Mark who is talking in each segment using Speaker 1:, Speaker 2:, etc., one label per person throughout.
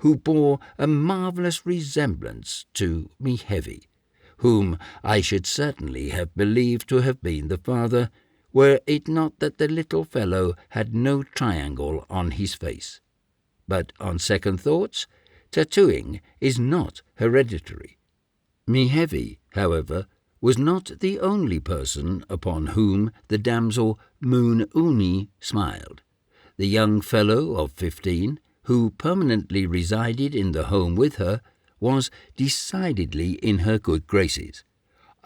Speaker 1: who bore a marvellous resemblance to Mehevi, whom I should certainly have believed to have been the father, were it not that the little fellow had no triangle on his face. But on second thoughts, tattooing is not hereditary. Mehevi, however, was not the only person upon whom the damsel Moon-Uni smiled. The young fellow of 15, who permanently resided in the home with her, was decidedly in her good graces.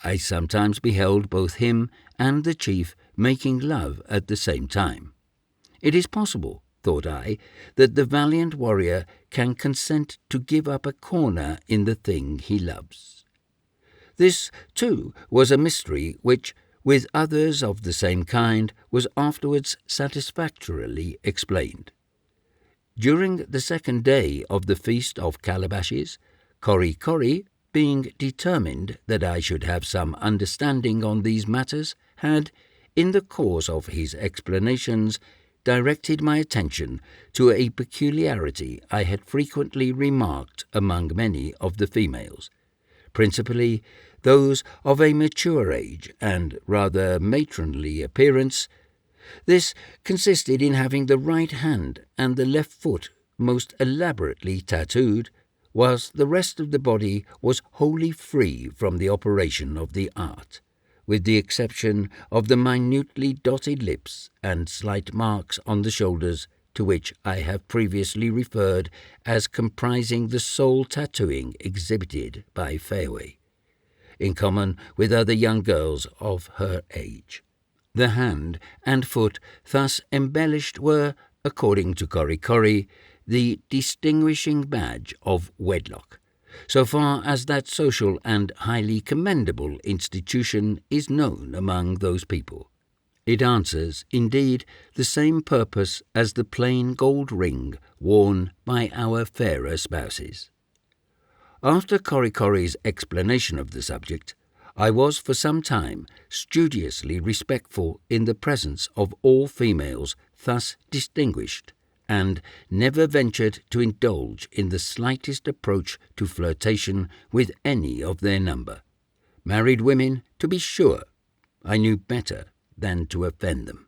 Speaker 1: I sometimes beheld both him and the chief making love at the same time. It is possible, thought I, that the valiant warrior can consent to give up a corner in the thing he loves. This, too, was a mystery which, with others of the same kind, was afterwards satisfactorily explained. During the second day of the Feast of Calabashes, Korikori, being determined that I should have some understanding on these matters, had, in the course of his explanations, directed my attention to a peculiarity I had frequently remarked among many of the females, principally those of a mature age and rather matronly appearance. This consisted in having the right hand and the left foot most elaborately tattooed, whilst the rest of the body was wholly free from the operation of the art, with the exception of the minutely dotted lips and slight marks on the shoulders, to which I have previously referred as comprising the sole tattooing exhibited by Fairway, in common with other young girls of her age. The hand and foot thus embellished were, according to Korikori, the distinguishing badge of wedlock, so far as that social and highly commendable institution is known among those people. It answers, indeed, the same purpose as the plain gold ring worn by our fairer spouses. After Korikori's explanation of the subject, I was for some time studiously respectful in the presence of all females thus distinguished, and never ventured to indulge in the slightest approach to flirtation with any of their number. Married women, to be sure, I knew better than to offend them.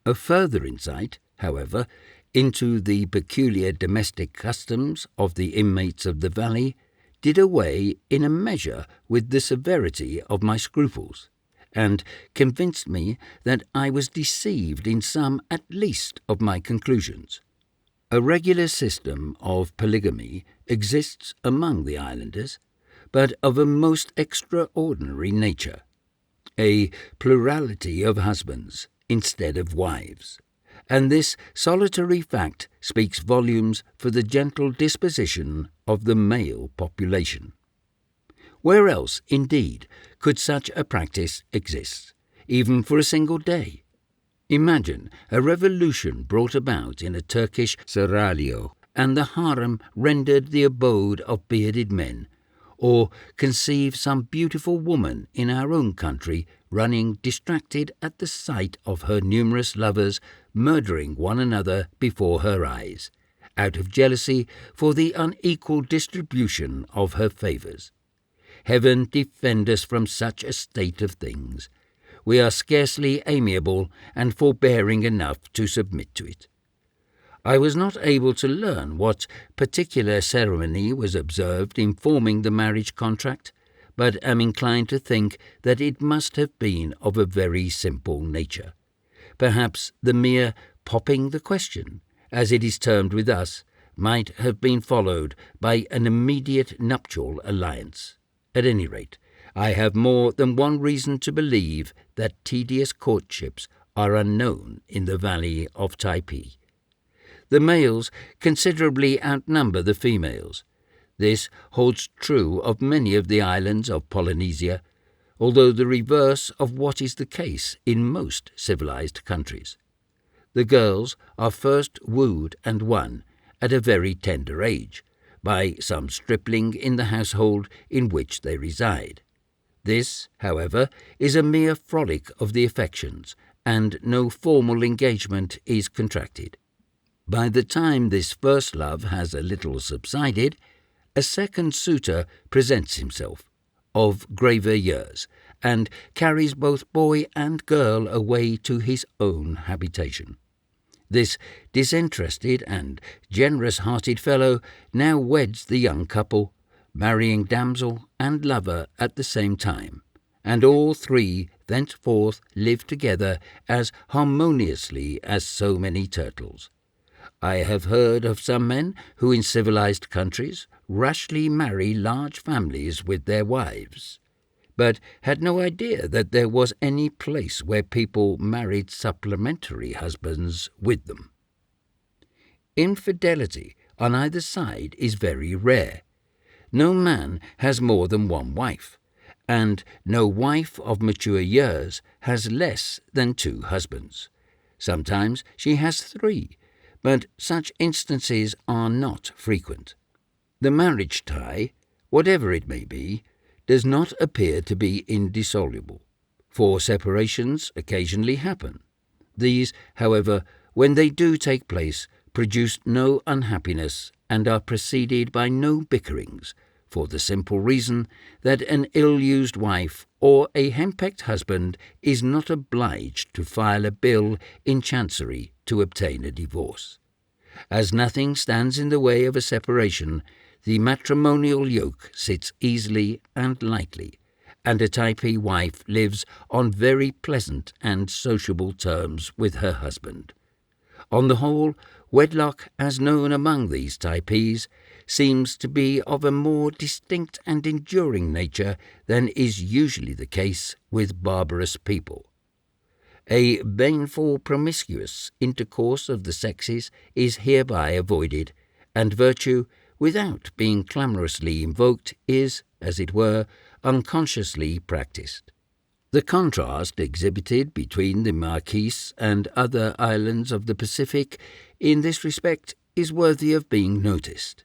Speaker 1: A further insight, however, into the peculiar domestic customs of the inmates of the valley did away in a measure with the severity of my scruples, and convinced me that I was deceived in some at least of my conclusions. A regular system of polygamy exists among the islanders, but of a most extraordinary nature. A plurality of husbands instead of wives, and this solitary fact speaks volumes for the gentle disposition of the male population. Where else, indeed, could such a practice exist, even for a single day? Imagine a revolution brought about in a Turkish seraglio, and the harem rendered the abode of bearded men, or conceive some beautiful woman in our own country running distracted at the sight of her numerous lovers murdering one another before her eyes, out of jealousy for the unequal distribution of her favours. Heaven defend us from such a state of things. We are scarcely amiable and forbearing enough to submit to it. I was not able to learn what particular ceremony was observed in forming the marriage contract, but am inclined to think that it must have been of a very simple nature. Perhaps the mere popping the question, as it is termed with us, might have been followed by an immediate nuptial alliance. At any rate, I have more than one reason to believe that tedious courtships are unknown in the valley of Typee. The males considerably outnumber the females. This holds true of many of the islands of Polynesia, although the reverse of what is the case in most civilized countries. The girls are first wooed and won at a very tender age by some stripling in the household in which they reside. This, however, is a mere frolic of the affections, and no formal engagement is contracted. By the time this first love has a little subsided, a second suitor presents himself, of graver years, and carries both boy and girl away to his own habitation. This disinterested and generous-hearted fellow now weds the young couple, marrying damsel and lover at the same time, and all three thenceforth live together as harmoniously as so many turtles. I have heard of some men who in civilized countries rashly marry large families with their wives, but had no idea that there was any place where people married supplementary husbands with them. Infidelity on either side is very rare. No man has more than one wife, and no wife of mature years has less than 2 husbands. Sometimes she has 3, but such instances are not frequent. The marriage tie, whatever it may be, does not appear to be indissoluble, for separations occasionally happen. These, however, when they do take place, produce no unhappiness and are preceded by no bickerings, for the simple reason that an ill-used wife or a henpecked husband is not obliged to file a bill in chancery to obtain a divorce. As nothing stands in the way of a separation, the matrimonial yoke sits easily and lightly, and a Typee wife lives on very pleasant and sociable terms with her husband. On the whole, wedlock, as known among these Taipeis, seems to be of a more distinct and enduring nature than is usually the case with barbarous people. A baneful promiscuous intercourse of the sexes is hereby avoided, and virtue, without being clamorously invoked, is, as it were, unconsciously practised. The contrast exhibited between the Marquise and other islands of the Pacific in this respect is worthy of being noticed.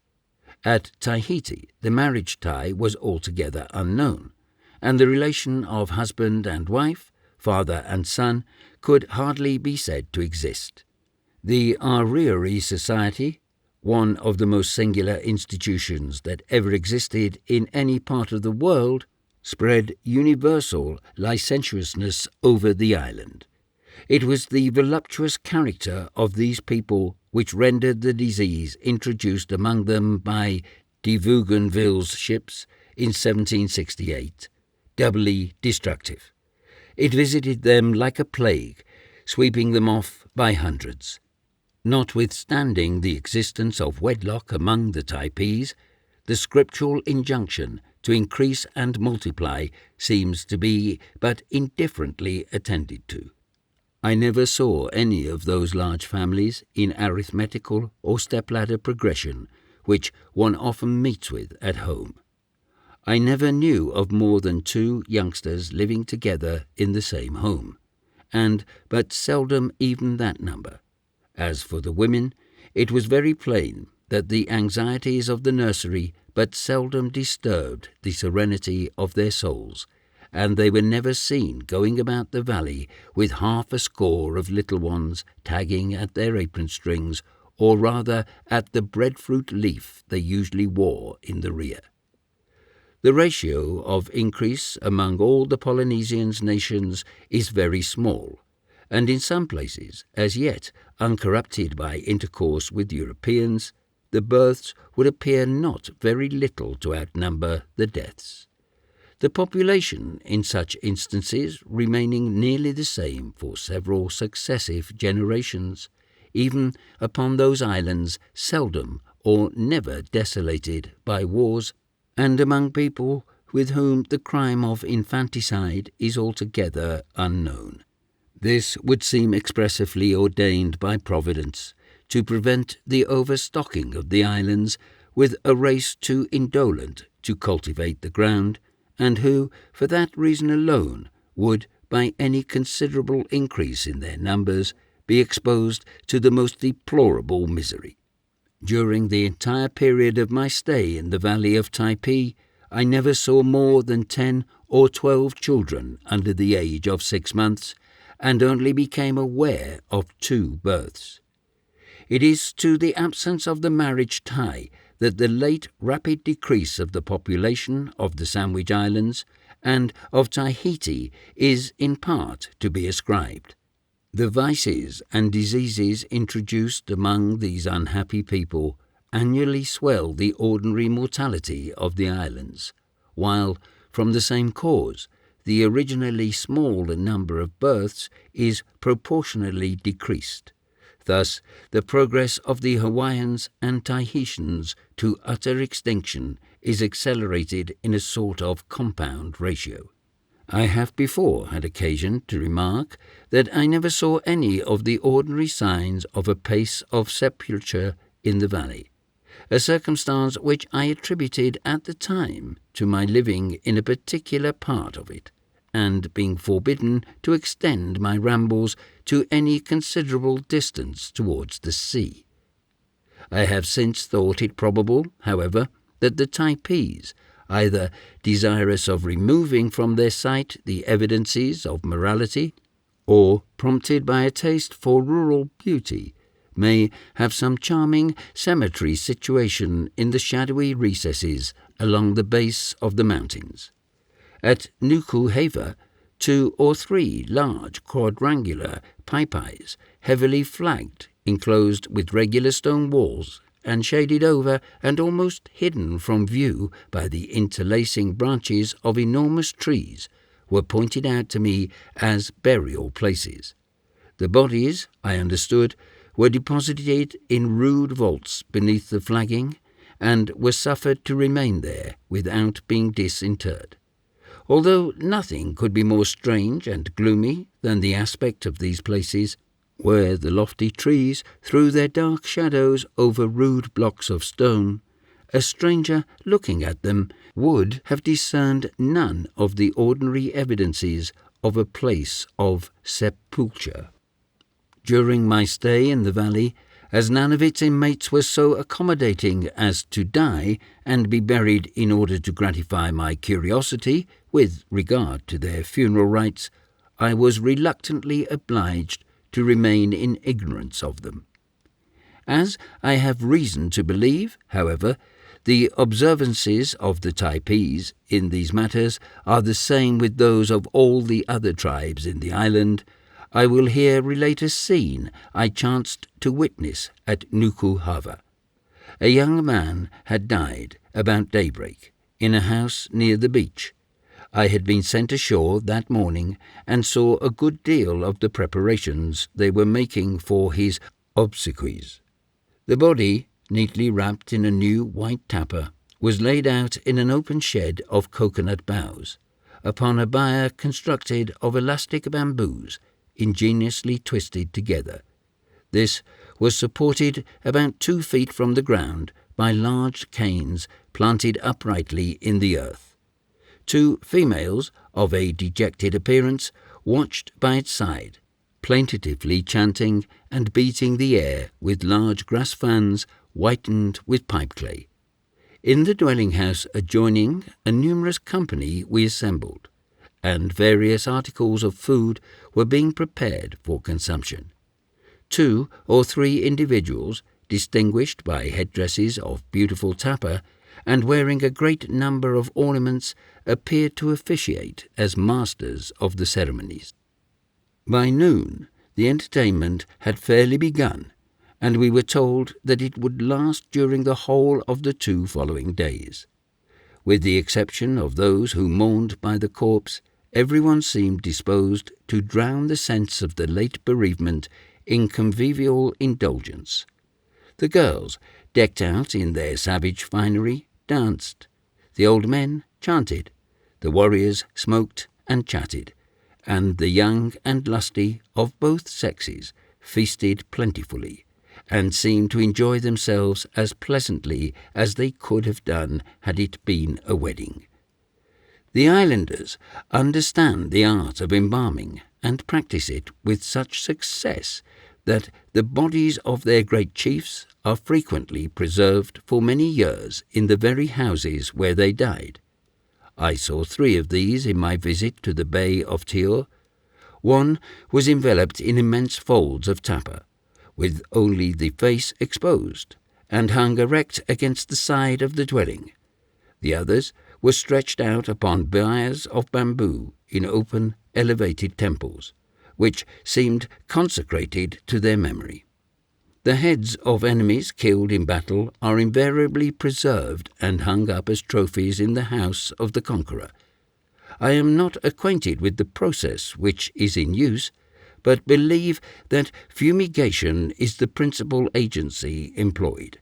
Speaker 1: At Tahiti, the marriage tie was altogether unknown, and the relation of husband and wife, father and son, could hardly be said to exist. The Arreary Society, one of the most singular institutions that ever existed in any part of the world, spread universal licentiousness over the island. It was the voluptuous character of these people which rendered the disease introduced among them by de Bougainville's ships in 1768 doubly destructive. It visited them like a plague, sweeping them off by hundreds. Notwithstanding the existence of wedlock among the Taipeis, the scriptural injunction to increase and multiply seems to be but indifferently attended to. I never saw any of those large families in arithmetical or step-ladder progression which one often meets with at home. I never knew of more than 2 youngsters living together in the same home, and but seldom even that number. As for the women, it was very plain that the anxieties of the nursery but seldom disturbed the serenity of their souls, and they were never seen going about the valley with half a score of little ones tagging at their apron strings, or rather at the breadfruit leaf they usually wore in the rear. The ratio of increase among all the Polynesian nations is very small, and in some places, as yet uncorrupted by intercourse with Europeans, the births would appear not very little to outnumber the deaths. The population in such instances remaining nearly the same for several successive generations, even upon those islands seldom or never desolated by wars, and among people with whom the crime of infanticide is altogether unknown. This would seem expressively ordained by Providence to prevent the overstocking of the islands with a race too indolent to cultivate the ground, and who, for that reason alone, would, by any considerable increase in their numbers, be exposed to the most deplorable misery. During the entire period of my stay in the valley of Typee, I never saw more than 10 or 12 children under the age of 6 months, and only became aware of 2 births. It is to the absence of the marriage tie that the late rapid decrease of the population of the Sandwich Islands and of Tahiti is in part to be ascribed. The vices and diseases introduced among these unhappy people annually swell the ordinary mortality of the islands, while, from the same cause, the originally small number of births is proportionally decreased. Thus, the progress of the Hawaiians and Tahitians to utter extinction is accelerated in a sort of compound ratio. I have before had occasion to remark that I never saw any of the ordinary signs of a pace of sepulture in the valley, a circumstance which I attributed at the time to my living in a particular part of it, and being forbidden to extend my rambles to any considerable distance towards the sea. I have since thought it probable, however, that the Taipeis, either desirous of removing from their sight the evidences of morality, or prompted by a taste for rural beauty, may have some charming cemetery situation in the shadowy recesses along the base of the mountains. At Nukuheva, 2 or 3 large quadrangular Typeis, heavily flagged, enclosed with regular stone walls, and shaded over and almost hidden from view by the interlacing branches of enormous trees, were pointed out to me as burial places. The bodies, I understood, were deposited in rude vaults beneath the flagging, and were suffered to remain there without being disinterred. Although nothing could be more strange and gloomy than the aspect of these places, where the lofty trees threw their dark shadows over rude blocks of stone, a stranger looking at them would have discerned none of the ordinary evidences of a place of sepulture. During my stay in the valley, as none of its inmates were so accommodating as to die and be buried in order to gratify my curiosity with regard to their funeral rites, I was reluctantly obliged to remain in ignorance of them. As I have reason to believe, however, the observances of the Taipeis in these matters are the same with those of all the other tribes in the island, I will here relate a scene I chanced to witness at Nukuheva. A young man had died about daybreak in a house near the beach. I had been sent ashore that morning and saw a good deal of the preparations they were making for his obsequies. The body, neatly wrapped in a new white tapa, was laid out in an open shed of coconut boughs, upon a bier constructed of elastic bamboos, ingeniously twisted together. This was supported about 2 feet from the ground by large canes planted uprightly in the earth. 2 females of a dejected appearance watched by its side, plaintively chanting and beating the air with large grass fans whitened with pipe clay. In the dwelling-house adjoining, a numerous company we assembled, and various articles of food were being prepared for consumption. 2 or 3 individuals, distinguished by headdresses of beautiful tapa, and wearing a great number of ornaments, appeared to officiate as masters of the ceremonies. By noon the entertainment had fairly begun, and we were told that it would last during the whole of the 2 following days. With the exception of those who mourned by the corpse, everyone seemed disposed to drown the sense of the late bereavement in convivial indulgence. The girls, decked out in their savage finery, danced. The old men chanted. The warriors smoked and chatted, and the young and lusty of both sexes feasted plentifully, and seemed to enjoy themselves as pleasantly as they could have done had it been a wedding. The islanders understand the art of embalming and practice it with such success that the bodies of their great chiefs are frequently preserved for many years in the very houses where they died. I saw 3 of these in my visit to the Bay of Tio. One was enveloped in immense folds of tapa, with only the face exposed, and hung erect against the side of the dwelling. The others were stretched out upon biers of bamboo in open, elevated temples, which seemed consecrated to their memory. The heads of enemies killed in battle are invariably preserved and hung up as trophies in the house of the conqueror. I am not acquainted with the process which is in use, but believe that fumigation is the principal agency employed.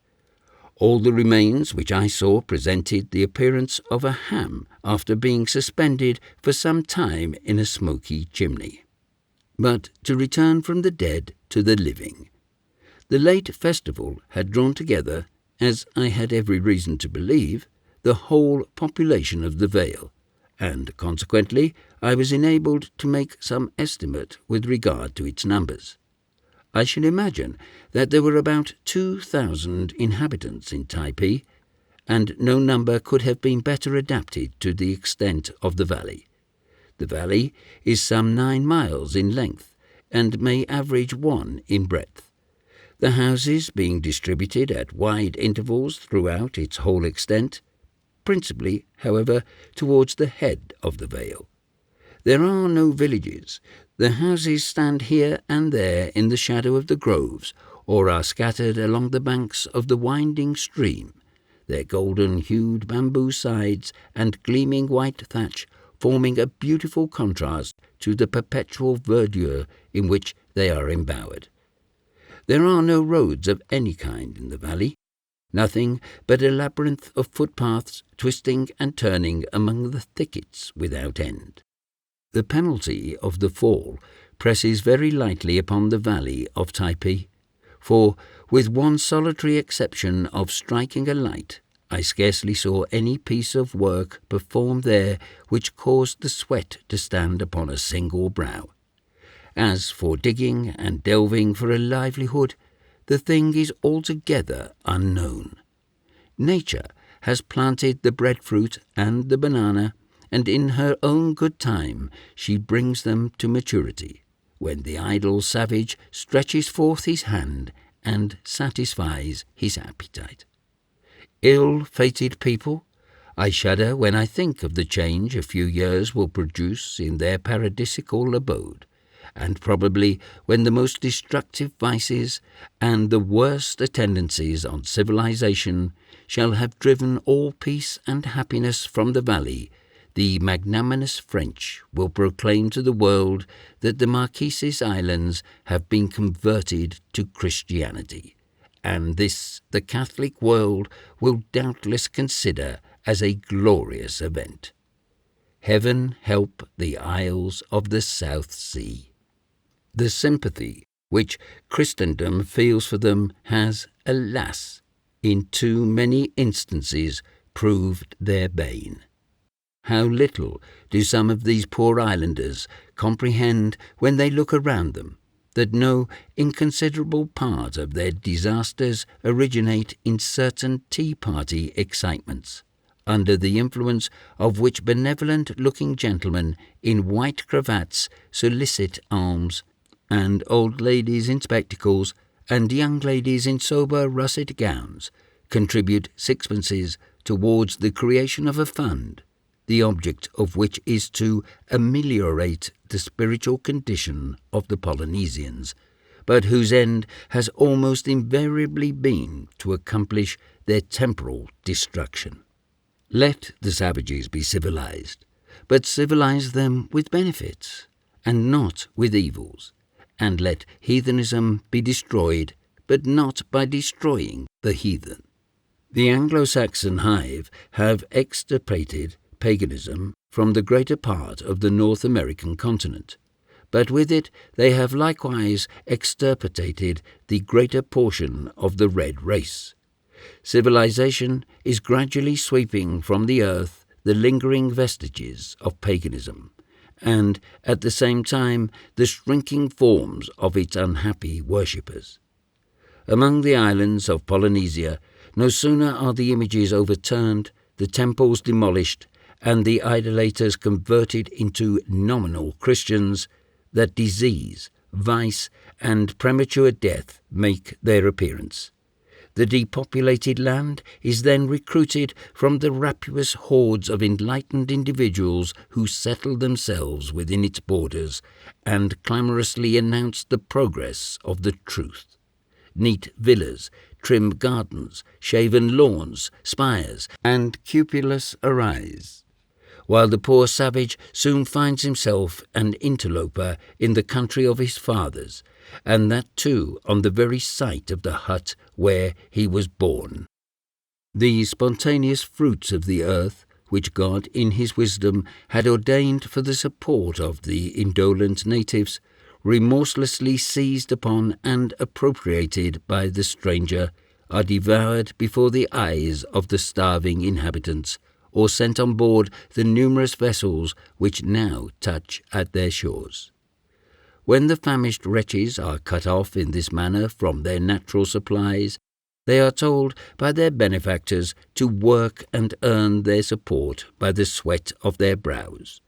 Speaker 1: All the remains which I saw presented the appearance of a ham after being suspended for some time in a smoky chimney. But to return from the dead to the living. The late festival had drawn together, as I had every reason to believe, the whole population of the Vale, and consequently I was enabled to make some estimate with regard to its numbers. I should imagine that there were about 2,000 inhabitants in Typee, and no number could have been better adapted to the extent of the valley. The valley is some 9 miles in length, and may average 1 in breadth, the houses being distributed at wide intervals throughout its whole extent, principally, however, towards the head of the vale. There are no villages. The houses stand here and there in the shadow of the groves, or are scattered along the banks of the winding stream, their golden-hued bamboo sides and gleaming white thatch forming a beautiful contrast to the perpetual verdure in which they are embowered. There are no roads of any kind in the valley, nothing but a labyrinth of footpaths twisting and turning among the thickets without end. The penalty of the fall presses very lightly upon the valley of Typee, for, with one solitary exception of striking a light, I scarcely saw any piece of work performed there which caused the sweat to stand upon a single brow. As for digging and delving for a livelihood, the thing is altogether unknown. Nature has planted the breadfruit and the banana, and in her own good time she brings them to maturity, when the idle savage stretches forth his hand and satisfies his appetite. Ill-fated people, I shudder when I think of the change a few years will produce in their paradisical abode, and probably when the most destructive vices and the worst attendancies on civilization shall have driven all peace and happiness from the valley, the magnanimous French will proclaim to the world that the Marquesas Islands have been converted to Christianity, and this the Catholic world will doubtless consider as a glorious event. Heaven help the isles of the South Sea. The sympathy which Christendom feels for them has, alas, in too many instances proved their bane. How little do some of these poor islanders comprehend when they look around them, that no inconsiderable part of their disasters originate in certain tea-party excitements, under the influence of which benevolent-looking gentlemen in white cravats solicit alms, and old ladies in spectacles and young ladies in sober russet gowns contribute sixpences towards the creation of a fund, the object of which is to ameliorate the spiritual condition of the Polynesians, but whose end has almost invariably been to accomplish their temporal destruction. Let the savages be civilized, but civilize them with benefits, and not with evils, and let heathenism be destroyed, but not by destroying the heathen. The Anglo-Saxon hive have extirpated paganism from the greater part of the North American continent, but with it they have likewise extirpated the greater portion of the red race. Civilization is gradually sweeping from the earth the lingering vestiges of paganism, and at the same time the shrinking forms of its unhappy worshippers. Among the islands of Polynesia, no sooner are the images overturned, the temples demolished, and the idolaters converted into nominal Christians, that disease, vice, and premature death make their appearance. The depopulated land is then recruited from the rapacious hordes of enlightened individuals who settle themselves within its borders and clamorously announce the progress of the truth. Neat villas, trim gardens, shaven lawns, spires, and cupolas arise, while the poor savage soon finds himself an interloper in the country of his fathers, and that too on the very site of the hut where he was born. The spontaneous fruits of the earth, which God in his wisdom had ordained for the support of the indolent natives, remorselessly seized upon and appropriated by the stranger, are devoured before the eyes of the starving inhabitants, or sent on board the numerous vessels which now touch at their shores. When the famished wretches are cut off in this manner from their natural supplies, they are told by their benefactors to work and earn their support by the sweat of their brows.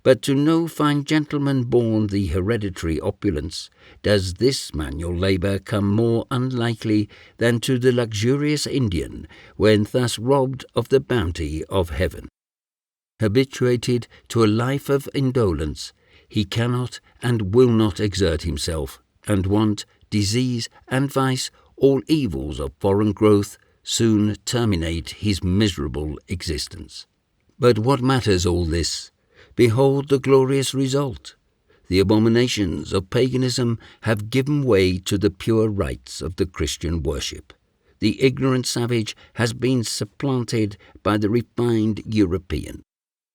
Speaker 1: But to no fine gentleman born the hereditary opulence does this manual labour come more unlikely than to the luxurious Indian when thus robbed of the bounty of heaven. Habituated to a life of indolence, he cannot and will not exert himself, and want, disease, and vice, all evils of foreign growth, soon terminate his miserable existence. But what matters all this? Behold the glorious result. The abominations of paganism have given way to the pure rites of the Christian worship. The ignorant savage has been supplanted by the refined European.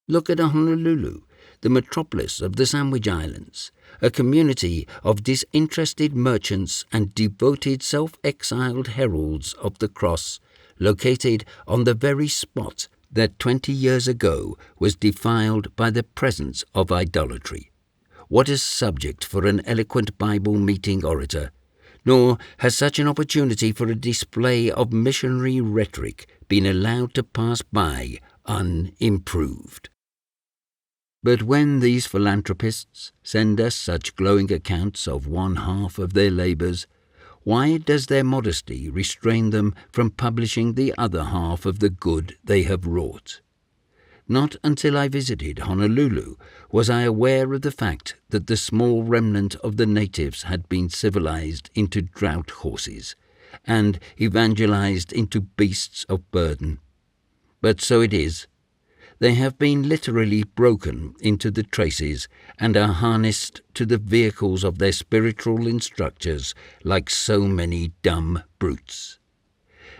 Speaker 1: Look at Honolulu, the metropolis of the Sandwich Islands, a community of disinterested merchants and devoted self-exiled heralds of the cross, located on the very spot that 20 years ago was defiled by the presence of idolatry. What a subject for an eloquent Bible meeting orator! Nor has such an opportunity for a display of missionary rhetoric been allowed to pass by unimproved. But when these philanthropists send us such glowing accounts of one half of their labours, why does their modesty restrain them from publishing the other half of the good they have wrought? Not until I visited Honolulu was I aware of the fact that the small remnant of the natives had been civilized into draught horses, and evangelized into beasts of burden. But so it is. They have been literally broken into the traces and are harnessed to the vehicles of their spiritual instructors like so many dumb brutes.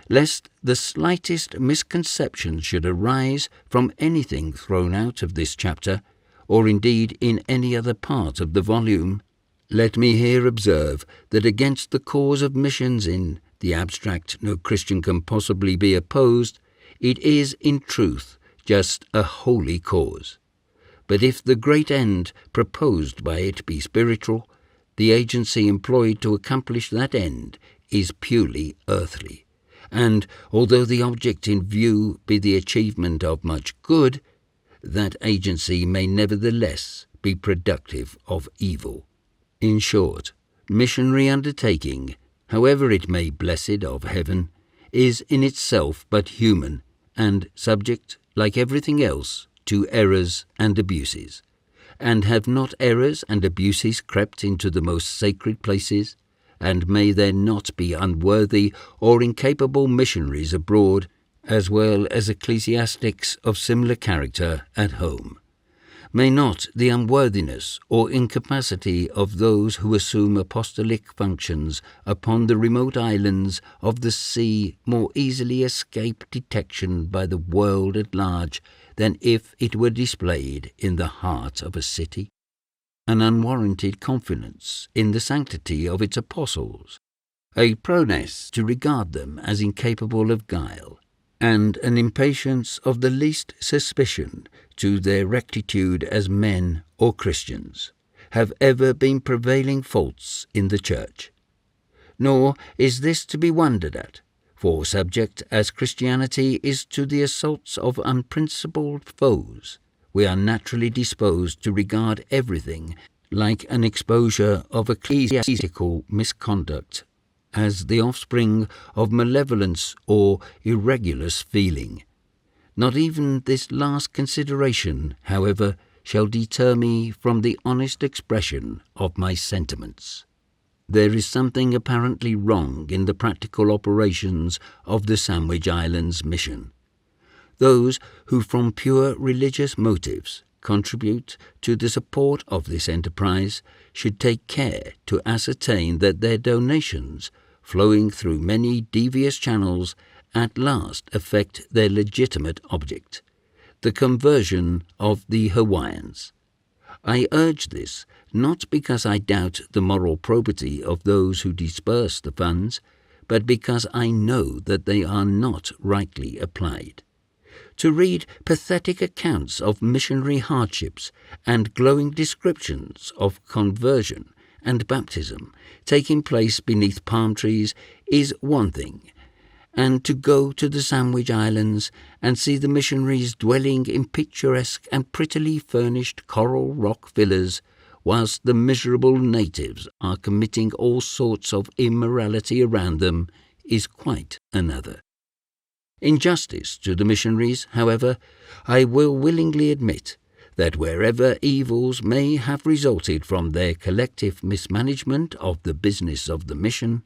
Speaker 1: Lest the slightest misconception should arise from anything thrown out of this chapter, or indeed in any other part of the volume, let me here observe that against the cause of missions in the abstract no Christian can possibly be opposed, it is in truth just a holy cause. But if the great end proposed by it be spiritual, the agency employed to accomplish that end is purely earthly, and although the object in view be the achievement of much good, that agency may nevertheless be productive of evil. In short, missionary undertaking, however it may blessed of heaven, is in itself but human, and subject, like everything else, to errors and abuses. And have not errors and abuses crept into the most sacred places? And may there not be unworthy or incapable missionaries abroad, as well as ecclesiastics of similar character at home? May not the unworthiness or incapacity of those who assume apostolic functions upon the remote islands of the sea more easily escape detection by the world at large than if it were displayed in the heart of a city? An unwarranted confidence in the sanctity of its apostles, a proneness to regard them as incapable of guile, and an impatience of the least suspicion to their rectitude as men or Christians, have ever been prevailing faults in the Church. Nor is this to be wondered at, for subject as Christianity is to the assaults of unprincipled foes, we are naturally disposed to regard everything like an exposure of ecclesiastical misconduct as the offspring of malevolence or irregulous feeling. Not even this last consideration, however, shall deter me from the honest expression of my sentiments. There is something apparently wrong in the practical operations of the Sandwich Islands mission. Those who from pure religious motives contribute to the support of this enterprise should take care to ascertain that their donations, flowing through many devious channels, at last affect their legitimate object, the conversion of the Hawaiians. I urge this not because I doubt the moral probity of those who disperse the funds, but because I know that they are not rightly applied. To read pathetic accounts of missionary hardships and glowing descriptions of conversion and baptism taking place beneath palm trees is one thing, and to go to the Sandwich Islands and see the missionaries dwelling in picturesque and prettily furnished coral rock villas, whilst the miserable natives are committing all sorts of immorality around them, is quite another. In justice to the missionaries, however, I will willingly admit that wherever evils may have resulted from their collective mismanagement of the business of the mission,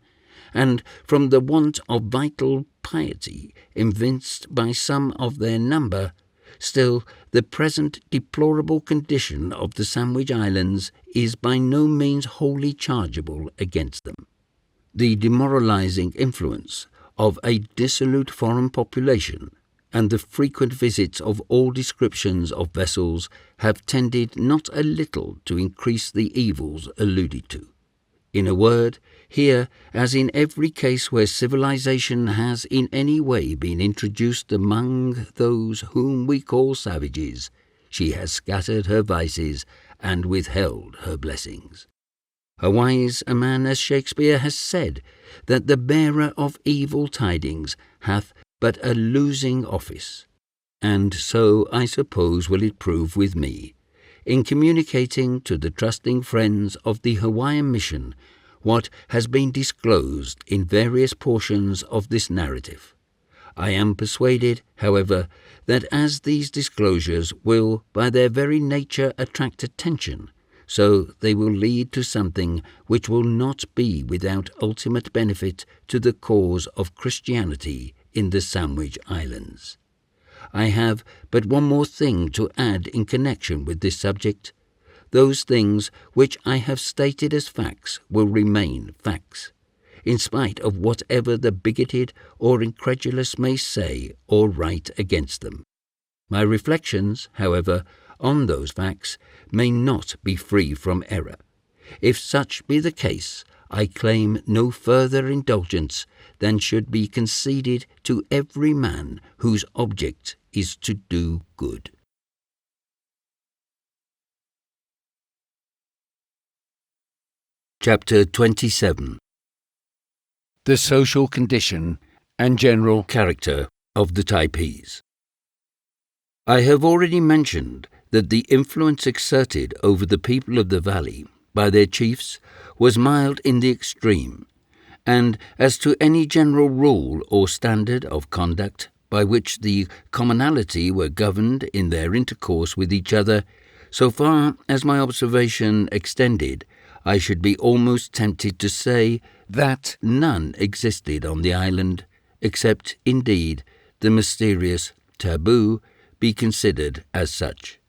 Speaker 1: and from the want of vital piety evinced by some of their number, still the present deplorable condition of the Sandwich Islands is by no means wholly chargeable against them. The demoralizing influence of a dissolute foreign population and the frequent visits of all descriptions of vessels have tended not a little to increase the evils alluded to. In a word, here, as in every case where civilization has in any way been introduced among those whom we call savages, she has scattered her vices and withheld her blessings. A wise man as Shakespeare has said that the bearer of evil tidings hath but a losing office, and so I suppose will it prove with me, in communicating to the trusting friends of the Hawaiian mission what has been disclosed in various portions of this narrative. I am persuaded, however, that as these disclosures will by their very nature attract attention, so they will lead to something which will not be without ultimate benefit to the cause of Christianity in the Sandwich Islands. I have but one more thing to add in connection with this subject. Those things which I have stated as facts will remain facts, in spite of whatever the bigoted or incredulous may say or write against them. My reflections, however, on those facts may not be free from error. If such be the case, I claim no further indulgence than should be conceded to every man whose object is to do good. Chapter 27. The Social Condition and General Character of the Taipeis. I have already mentioned that the influence exerted over the people of the valley by their chiefs was mild in the extreme, and as to any general rule or standard of conduct by which the commonalty were governed in their intercourse with each other, so far as my observation extended, I should be almost tempted to say that none existed on the island, except, indeed, the mysterious taboo be considered as such.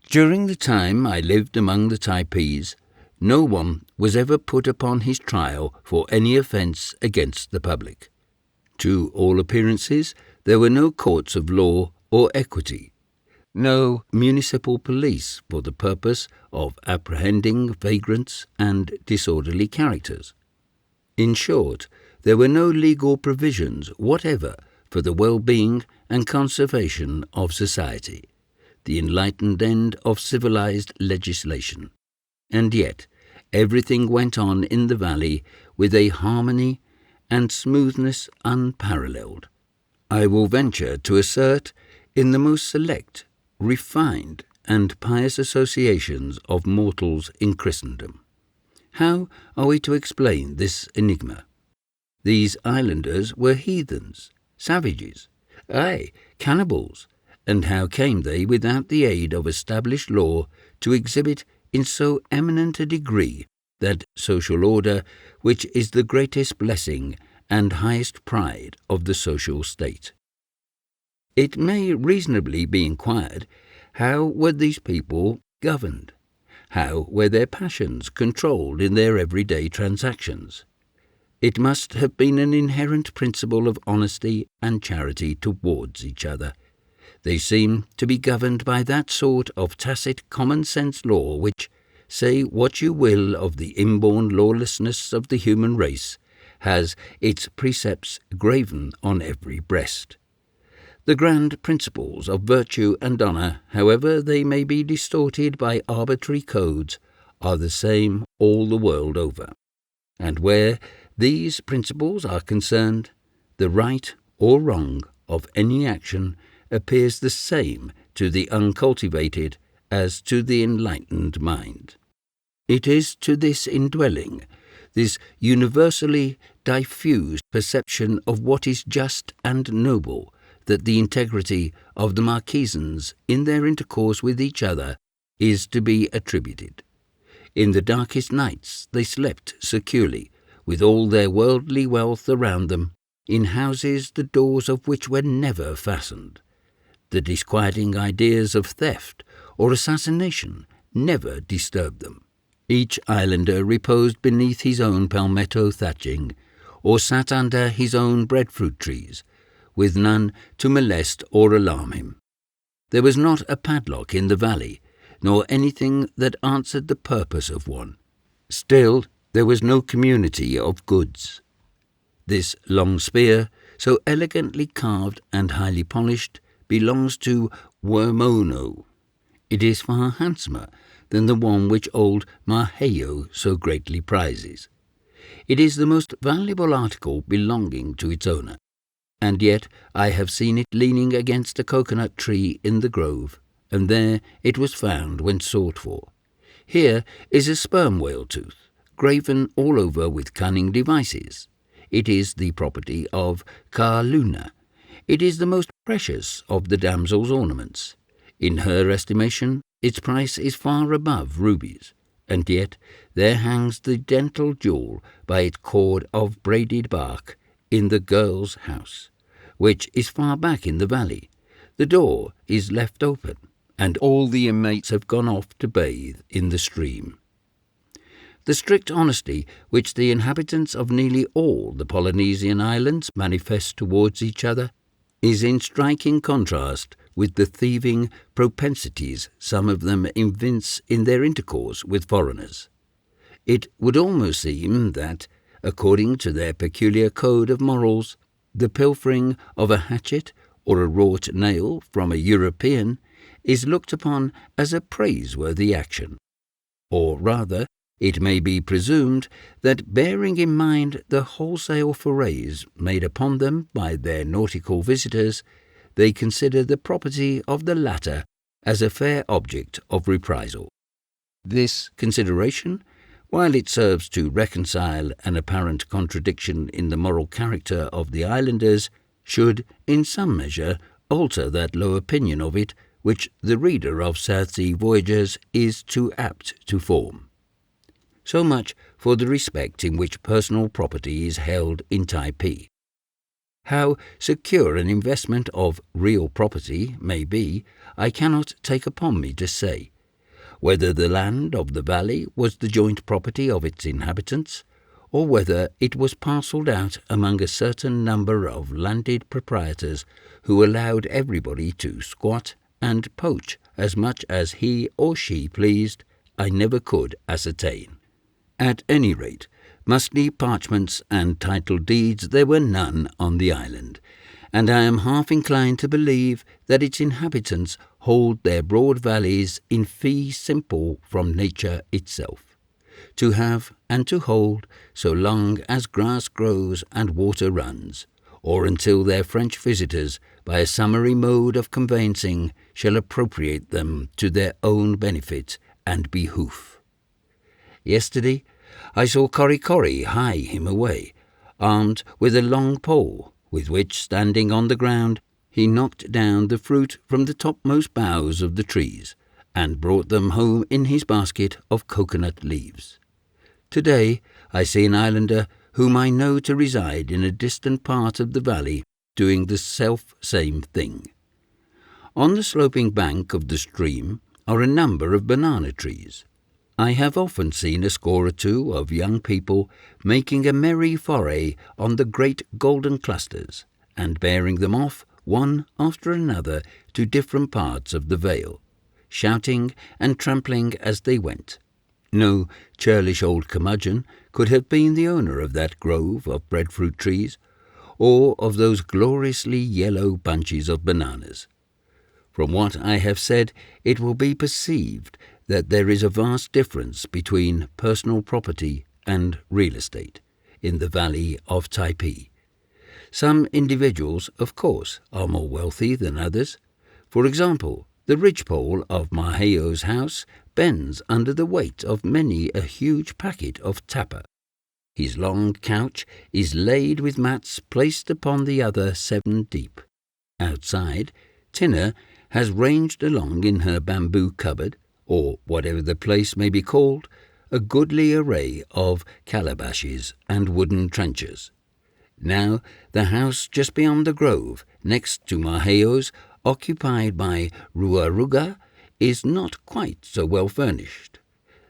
Speaker 1: During the time I lived among the Taipeis, no one was ever put upon his trial for any offence against the public. To all appearances, there were no courts of law or equity, no municipal police for the purpose of apprehending vagrants and disorderly characters. In short, there were no legal provisions whatever for the well-being and conservation of society, the enlightened end of civilized legislation. And yet, everything went on in the valley with a harmony and smoothness unparalleled. I will venture to assert, in the most select, refined, and pious associations of mortals in Christendom. How are we to explain this enigma? These islanders were heathens, savages, aye, cannibals, and how came they, without the aid of established law, to exhibit in so eminent a degree that social order which is the greatest blessing and highest pride of the social state? It may reasonably be inquired, how were these people governed? How were their passions controlled in their everyday transactions? It must have been an inherent principle of honesty and charity towards each other. They seem to be governed by that sort of tacit common-sense law which, say what you will of the inborn lawlessness of the human race, has its precepts graven on every breast. The grand principles of virtue and honour, however they may be distorted by arbitrary codes, are the same all the world over. And where these principles are concerned, the right or wrong of any action appears the same to the uncultivated as to the enlightened mind. It is to this indwelling, this universally diffused perception of what is just and noble, that the integrity of the Marquesans in their intercourse with each other is to be attributed. In the darkest nights they slept securely, with all their worldly wealth around them, in houses the doors of which were never fastened. The disquieting ideas of theft or assassination never disturbed them. Each islander reposed beneath his own palmetto thatching, or sat under his own breadfruit trees, with none to molest or alarm him. There was not a padlock in the valley, nor anything that answered the purpose of one. Still, there was no community of goods. This long spear, so elegantly carved and highly polished, belongs to Wormono. It is far handsomer than the one which old Maheo so greatly prizes. It is the most valuable article belonging to its owner, and yet I have seen it leaning against a coconut tree in the grove, and there it was found when sought for. Here is a sperm whale tooth, graven all over with cunning devices. It is the property of Ka-Luna. It is the most precious of the damsel's ornaments. In her estimation, its price is far above rubies, and yet there hangs the dental jewel by its cord of braided bark in the girl's house, which is far back in the valley. The door is left open, and all the inmates have gone off to bathe in the stream. The strict honesty which the inhabitants of nearly all the Polynesian islands manifest towards each other is in striking contrast with the thieving propensities some of them evince in their intercourse with foreigners. It would almost seem that, according to their peculiar code of morals, the pilfering of a hatchet or a wrought nail from a European is looked upon as a praiseworthy action. Or rather, it may be presumed that, bearing in mind the wholesale forays made upon them by their nautical visitors, they consider the property of the latter as a fair object of reprisal. This consideration, while it serves to reconcile an apparent contradiction in the moral character of the islanders, should, in some measure, alter that low opinion of it which the reader of South Sea Voyagers is too apt to form. So much for the respect in which personal property is held in Typee. How secure an investment of real property may be, I cannot take upon me to say. Whether the land of the valley was the joint property of its inhabitants, or whether it was parcelled out among a certain number of landed proprietors who allowed everybody to squat and poach as much as he or she pleased, I never could ascertain. At any rate, musty parchments and title deeds there were none on the island, and I am half inclined to believe that its inhabitants hold their broad valleys in fee simple from nature itself, to have and to hold so long as grass grows and water runs, or until their French visitors by a summary mode of conveyancing, shall appropriate them to their own benefit and behoof. Yesterday I saw Korikori hie him away, armed with a long pole, with which, standing on the ground, he knocked down the fruit from the topmost boughs of the trees, and brought them home in his basket of coconut leaves. Today I see an islander whom I know to reside in a distant part of the valley doing the self-same thing. On the sloping bank of the stream are a number of banana trees. I have often seen a score or two of young people making a merry foray on the great golden clusters, and bearing them off one after another to different parts of the vale, shouting and trampling as they went. No churlish old curmudgeon could have been the owner of that grove of breadfruit trees, or of those gloriously yellow bunches of bananas. From what I have said, it will be perceived that there is a vast difference between personal property and real estate in the valley of Typee. Some individuals, of course, are more wealthy than others. For example, the ridgepole of Maheo's house bends under the weight of many a huge packet of tapa. His long couch is laid with mats placed upon the other 7 deep. Outside, Tina has ranged along in her bamboo cupboard, or whatever the place may be called, a goodly array of calabashes and wooden trenchers. Now the house just beyond the grove, next to Maheo's, occupied by Ruaruga, is not quite so well furnished.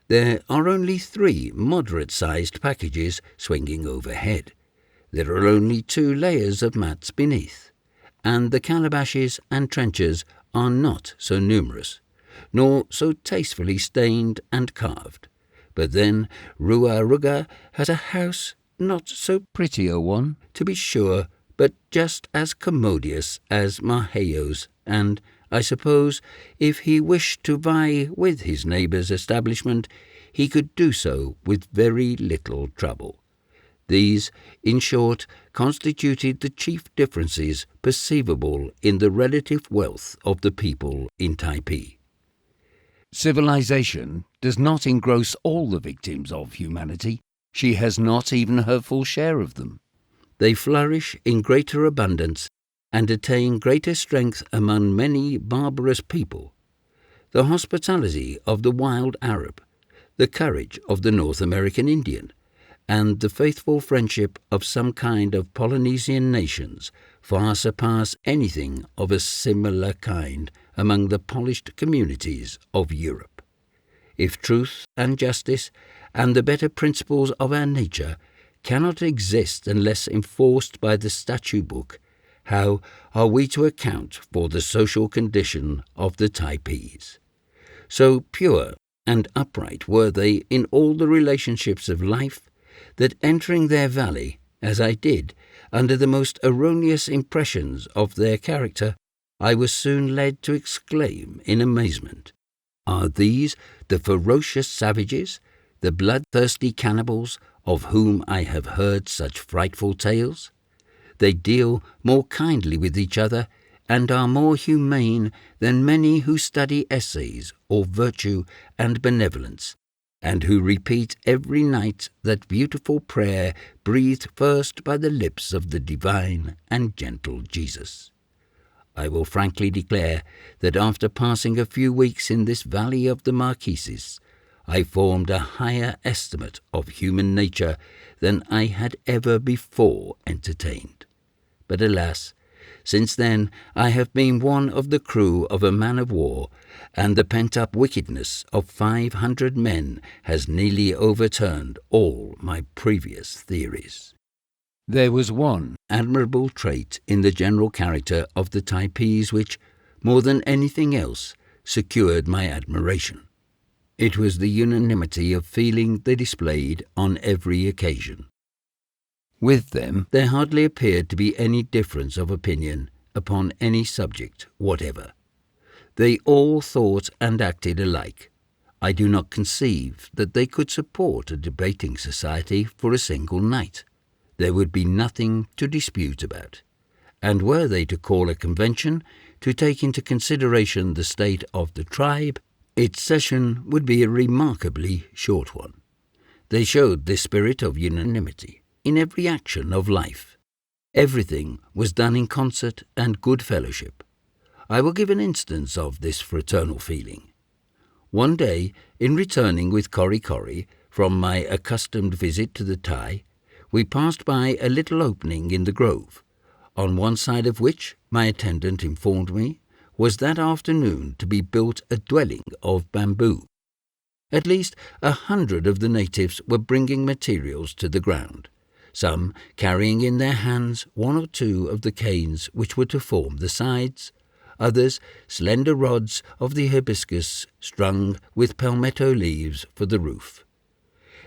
Speaker 1: There are only 3 moderate-sized packages swinging overhead. There are only 2 layers of mats beneath, and the calabashes and trenchers are not so numerous, nor so tastefully stained and carved. But then Ruaruga has a house, not so pretty a one, to be sure, but just as commodious as Maheo's, and I suppose if he wished to vie with his neighbour's establishment, he could do so with very little trouble. These, in short, constituted the chief differences perceivable in the relative wealth of the people in Typee. Civilization does not engross all the victims of humanity. She has not even her full share of them. They flourish in greater abundance and attain greater strength among many barbarous people. The hospitality of the wild Arab, the courage of the North American Indian, and the faithful friendship of some kind of Polynesian nations far surpass anything of a similar kind among the polished communities of Europe. If truth and justice and the better principles of our nature cannot exist unless enforced by the statute book, how are we to account for the social condition of the Taipeis? So pure and upright were they in all the relationships of life, that entering their valley, as I did, under the most erroneous impressions of their character, I was soon led to exclaim in amazement, "Are these the ferocious savages, the bloodthirsty cannibals, of whom I have heard such frightful tales? They deal more kindly with each other, and are more humane than many who study essays or virtue and benevolence, and who repeat every night that beautiful prayer breathed first by the lips of the divine and gentle Jesus. I will frankly declare that after passing a few weeks in this valley of the Marquises, I formed a higher estimate of human nature than I had ever before entertained. But alas, since then I have been one of the crew of a man-of-war, and the pent-up wickedness of 500 men has nearly overturned all my previous theories. There was one admirable trait in the general character of the Taipeis which, more than anything else, secured my admiration. It was the unanimity of feeling they displayed on every occasion. With them there hardly appeared to be any difference of opinion upon any subject whatever. They all thought and acted alike. I do not conceive that they could support a debating society for a single night. There would be nothing to dispute about. and were they to call a convention to take into consideration the state of the tribe, its session would be a remarkably short one. They showed this spirit of unanimity in every action of life. Everything was done in concert and good fellowship. I will give an instance of this fraternal feeling. One day, in returning with Korikori from my accustomed visit to the Tai, we passed by a little opening in the grove, on one side of which, my attendant informed me, was that afternoon to be built a dwelling of bamboo. At least 100 of the natives were bringing materials to the ground, some carrying in their hands one or two of the canes which were to form the sides, others slender rods of the hibiscus strung with palmetto leaves for the roof.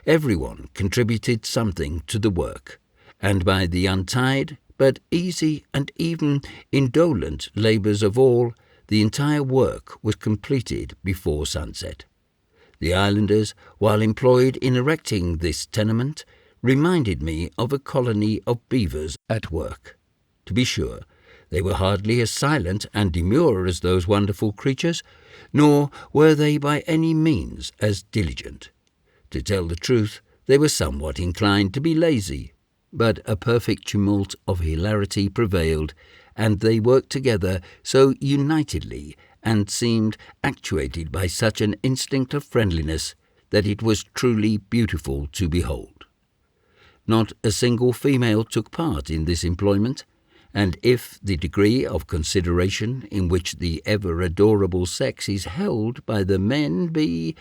Speaker 1: Everyone contributed something to the work, and by the untied but easy and even indolent labours of all, the entire work was completed before sunset. The islanders, while employed in erecting this tenement, reminded me of a colony of beavers at work. To be sure, they were hardly as silent and demure as those wonderful creatures, nor were they by any means as diligent. To tell the truth, they were somewhat inclined to be lazy, but a perfect tumult of hilarity prevailed, and they worked together so unitedly and seemed actuated by such an instinct of friendliness that it was truly beautiful to behold. Not a single female took part in this employment, and if the degree of consideration in which the ever-adorable sex is held by the men be,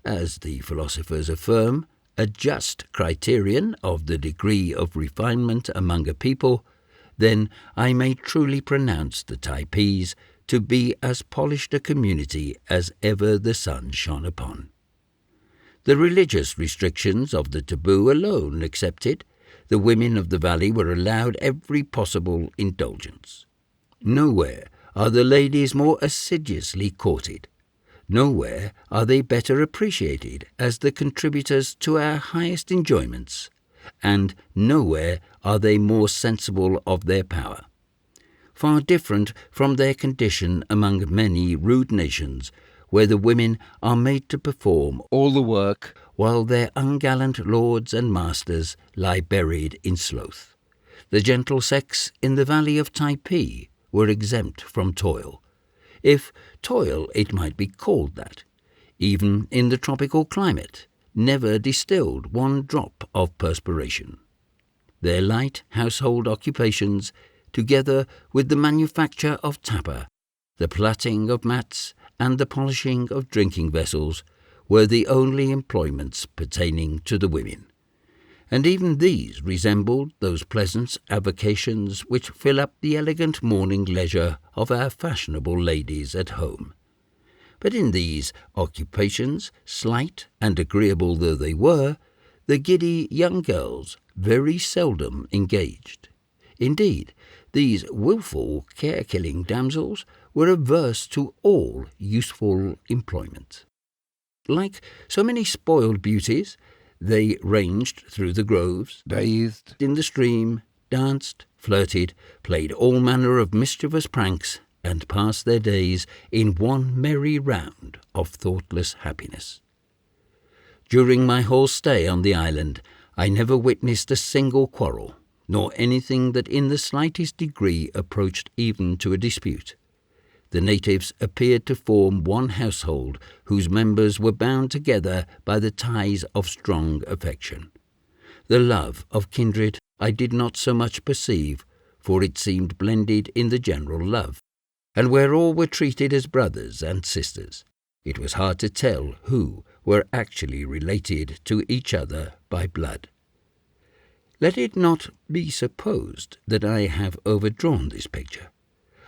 Speaker 1: as the philosophers affirm, a just criterion of the degree of refinement among a people, then I may truly pronounce the Taipeis to be as polished a community as ever the sun shone upon. The religious restrictions of the taboo alone excepted, the women of the valley were allowed every possible indulgence. Nowhere are the ladies more assiduously courted. Nowhere are they better appreciated as the contributors to our highest enjoyments, and nowhere are they more sensible of their power. Far different from their condition among many rude nations, where the women are made to perform all the work while their ungallant lords and masters lie buried in sloth. The gentle sex in the valley of Typee were exempt from toil, if toil it might be called that. Even in the tropical climate, never distilled one drop of perspiration. Their light household occupations, together with the manufacture of tappa, the plaiting of mats, and the polishing of drinking vessels, were the only employments pertaining to the women. And even these resembled those pleasant avocations which fill up the elegant morning leisure of our fashionable ladies at home. But in these occupations, slight and agreeable though they were, the giddy young girls very seldom engaged. Indeed, these wilful, care-killing damsels were averse to all useful employment. Like so many spoiled beauties, they ranged through the groves, bathed in the stream, danced, flirted, played all manner of mischievous pranks, and passed their days in one merry round of thoughtless happiness. During my whole stay on the island, I never witnessed a single quarrel, nor anything that in the slightest degree approached even to a dispute. The natives appeared to form one household whose members were bound together by the ties of strong affection. The love of kindred I did not so much perceive, for it seemed blended in the general love, and where all were treated as brothers and sisters, it was hard to tell who were actually related to each other by blood. Let it not be supposed that I have overdrawn this picture.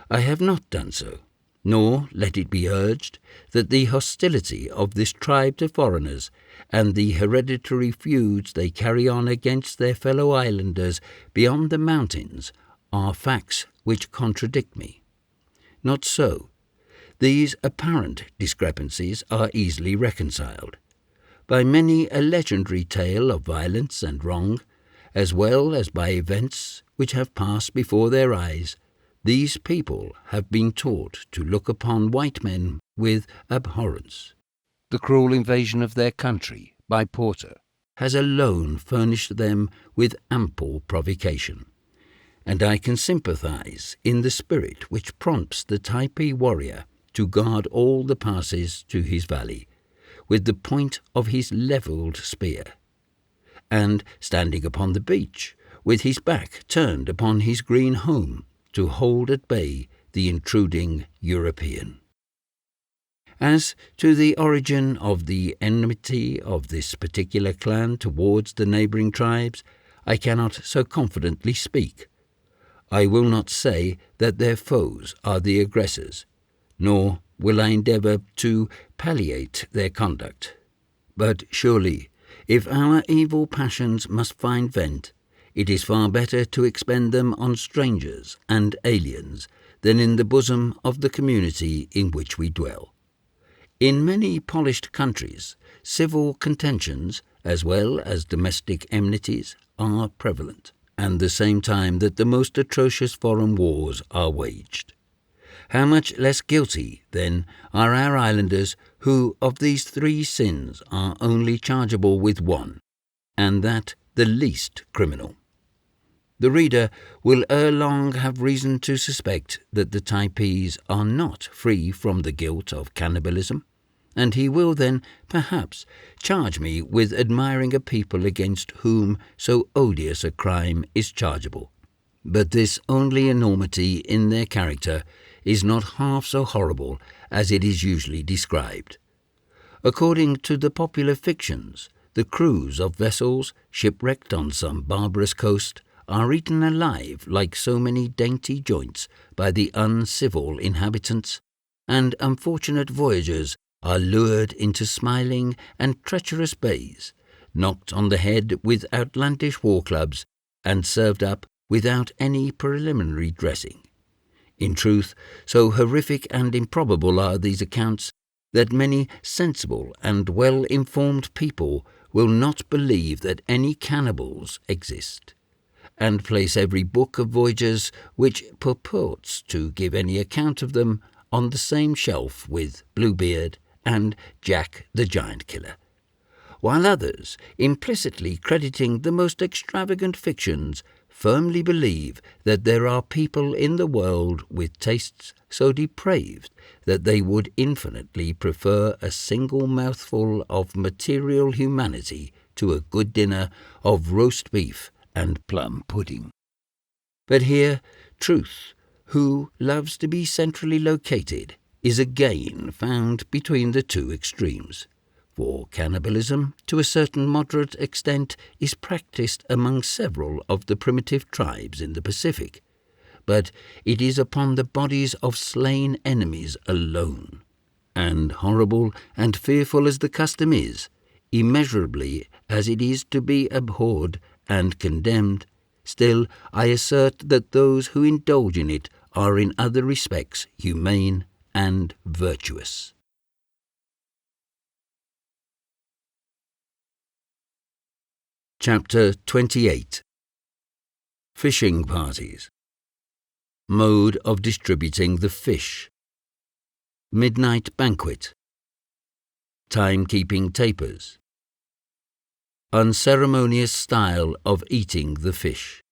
Speaker 1: I have not done so, nor let it be urged that the hostility of this tribe to foreigners and the hereditary feuds they carry on against their fellow islanders beyond the mountains are facts which contradict me. Not so. These apparent discrepancies are easily reconciled by many a legendary tale of violence and wrong, as well as by events which have passed before their eyes, these people have been taught to look upon white men with abhorrence. The cruel invasion of their country by Porter has alone furnished them with ample provocation, and I can sympathize in the spirit which prompts the Typee warrior to guard all the passes to his valley with the point of his levelled spear, and standing upon the beach with his back turned upon his green home to hold at bay the intruding European. As to the origin of the enmity of this particular clan towards the neighbouring tribes, I cannot so confidently speak. I will not say that their foes are the aggressors, nor will I endeavour to palliate their conduct. But surely, if our evil passions must find vent, it is far better to expend them on strangers and aliens than in the bosom of the community in which we dwell. In many polished countries, civil contentions, as well as domestic enmities, are prevalent, and the same time that the most atrocious foreign wars are waged. How much less guilty, then, are our islanders who of these three sins are only chargeable with one, and that the least criminal. The reader will ere long have reason to suspect that the Taipeis are not free from the guilt of cannibalism, and he will then, perhaps, charge me with admiring a people against whom so odious a crime is chargeable. But this only enormity in their character is not half so horrible as it is usually described. According to the popular fictions, the crews of vessels shipwrecked on some barbarous coast are eaten alive like so many dainty joints by the uncivil inhabitants, and unfortunate voyagers are lured into smiling and treacherous bays, knocked on the head with outlandish war clubs, and served up without any preliminary dressing. In truth, so horrific and improbable are these accounts that many sensible and well-informed people will not believe that any cannibals exist, and place every book of voyages which purports to give any account of them on the same shelf with Bluebeard and Jack the Giant Killer, while others, implicitly crediting the most extravagant fictions, firmly believe that there are people in the world with tastes so depraved that they would infinitely prefer a single mouthful of material humanity to a good dinner of roast beef and plum pudding. But here, truth, who loves to be centrally located, is again found between the two extremes. For cannibalism, to a certain moderate extent, is practiced among several of the primitive tribes in the Pacific, but it is upon the bodies of slain enemies alone, and horrible and fearful as the custom is, immeasurably as it is to be abhorred and condemned, still I assert that those who indulge in it are in other respects humane and virtuous. Chapter 28. Fishing Parties. Mode of distributing the fish. Midnight Banquet. Timekeeping tapers. Unceremonious style of eating the fish.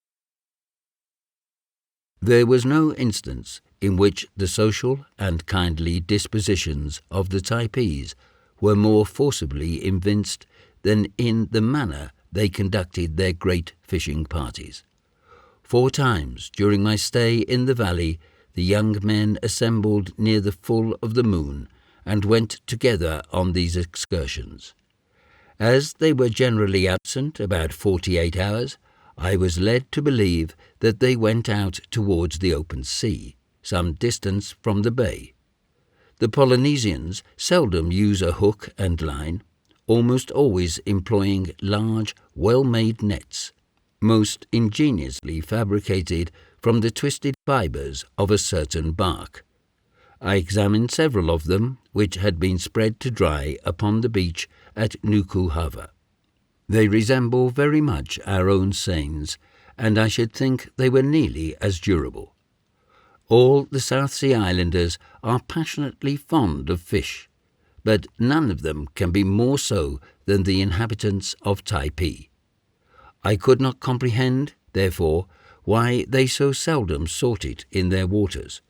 Speaker 1: There was no instance in which the social and kindly dispositions of the Taipeis were more forcibly evinced than in the manner they conducted their great fishing parties. 4 times during my stay in the valley, the young men assembled near the full of the moon and went together on these excursions. As they were generally absent about 48 hours, I was led to believe that they went out towards the open sea, some distance from the bay. The Polynesians seldom use a hook and line, almost always employing large, well-made nets, most ingeniously fabricated from the twisted fibres of a certain bark. I examined several of them which had been spread to dry upon the beach at Nukuhava. They resemble very much our own seines, and I should think they were nearly as durable. All the South Sea Islanders are passionately fond of fish, but none of them can be more so than the inhabitants of Typee. I could not comprehend, therefore, why they so seldom sought it in their waters,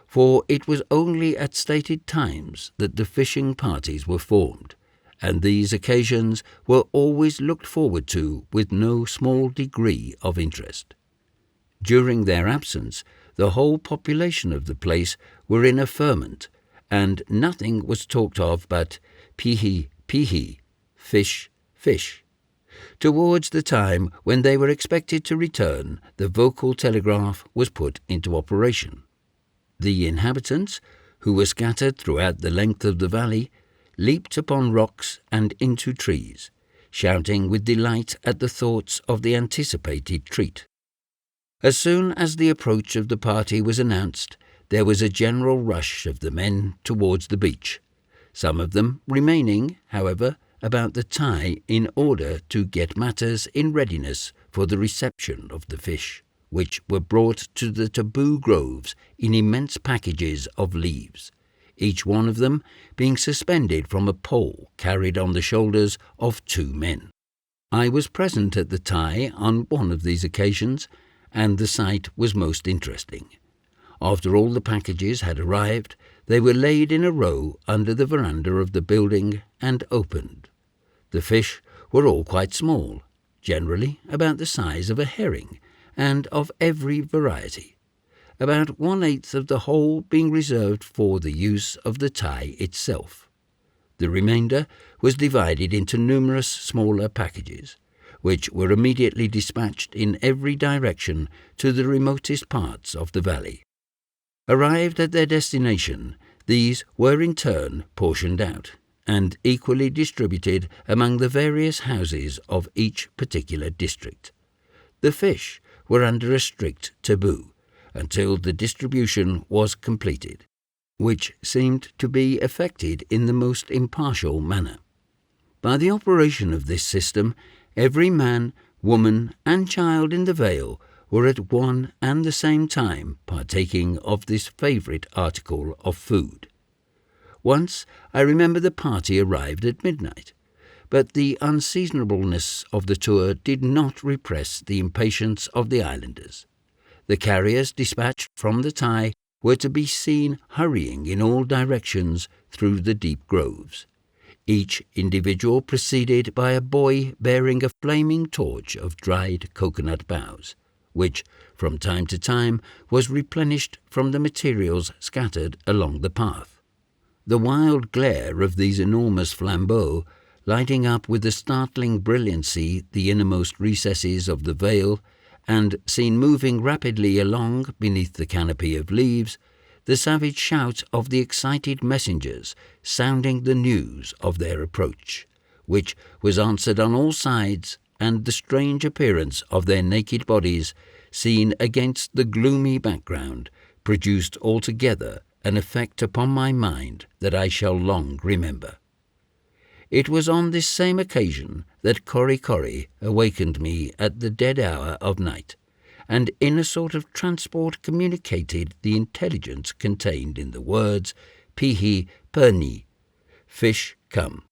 Speaker 1: for it was only at stated times that the fishing parties were formed, and these occasions were always looked forward to with no small degree of interest. During their absence, the whole population of the place were in a ferment, and nothing was talked of but pihi, pihi, fish, fish. Towards the time when they were expected to return, the vocal telegraph was put into operation. The inhabitants, who were scattered throughout the length of the valley, leaped upon rocks and into trees, shouting with delight at the thoughts of the anticipated treat. As soon as the approach of the party was announced, there was a general rush of the men towards the beach, some of them remaining, however, about the Thai in order to get matters in readiness for the reception of the fish, which were brought to the taboo groves in immense packages of leaves, each one of them being suspended from a pole carried on the shoulders of 2 men. I was present at the Thai on one of these occasions, and the sight was most interesting. After all the packages had arrived, they were laid in a row under the veranda of the building and opened. The fish were all quite small, generally about the size of a herring, and of every variety, about 1/8 of the whole being reserved for the use of the Thai itself. The remainder was divided into numerous smaller packages, which were immediately dispatched in every direction to the remotest parts of the valley. Arrived at their destination, these were in turn portioned out, and equally distributed among the various houses of each particular district. The fish were under a strict taboo until the distribution was completed, which seemed to be effected in the most impartial manner. By the operation of this system, every man, woman, and child in the vale were at one and the same time partaking of this favourite article of food. Once I remember the party arrived at midnight, but the unseasonableness of the tour did not repress the impatience of the islanders. The carriers dispatched from the Thai were to be seen hurrying in all directions through the deep groves, each individual preceded by a boy bearing a flaming torch of dried coconut boughs, which from time to time was replenished from the materials scattered along the path. The wild glare of these enormous flambeaux, lighting up with a startling brilliancy the innermost recesses of the vale, and seen moving rapidly along beneath the canopy of leaves, the savage shout of the excited messengers sounding the news of their approach, which was answered on all sides, and the strange appearance of their naked bodies, seen against the gloomy background, produced altogether an effect upon my mind that I shall long remember. It was on this same occasion that Kori Kori awakened me at the dead hour of night, and in a sort of transport communicated the intelligence contained in the words pihi perni, fish come.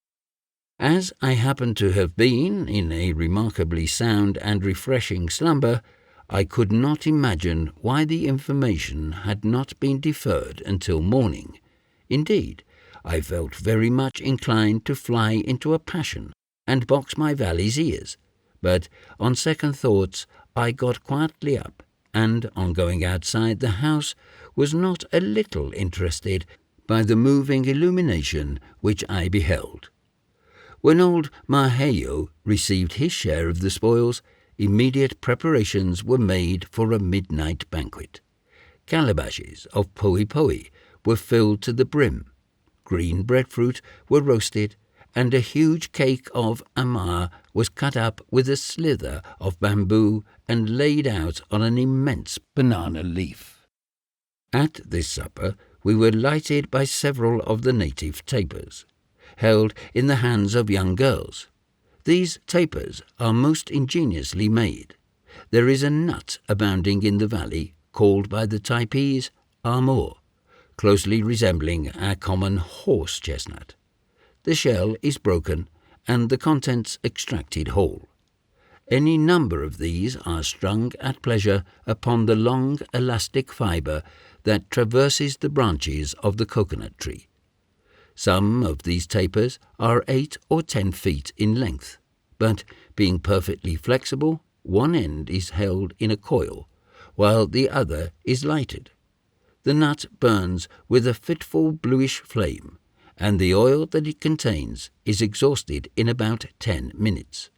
Speaker 1: As I happened to have been in a remarkably sound and refreshing slumber, I could not imagine why the information had not been deferred until morning. Indeed, I felt very much inclined to fly into a passion and box my valet's ears, but on second thoughts I got quietly up, and on going outside the house was not a little interested by the moving illumination which I beheld. When old Maheyo received his share of the spoils, immediate preparations were made for a midnight banquet. Calabashes of poe were filled to the brim, green breadfruit were roasted, and a huge cake of amar was cut up with a slither of bamboo and laid out on an immense banana leaf. At this supper we were lighted by several of the native tapers, held in the hands of young girls. These tapers are most ingeniously made. There is a nut abounding in the valley, called by the Taipeis are more, closely resembling our common horse chestnut. The shell is broken and the contents extracted whole. Any number of these are strung at pleasure upon the long elastic fibre that traverses the branches of the coconut tree. Some of these tapers are 8 or 10 feet in length, but being perfectly flexible, one end is held in a coil, while the other is lighted. The nut burns with a fitful bluish flame, and the oil that it contains is exhausted in about 10 minutes.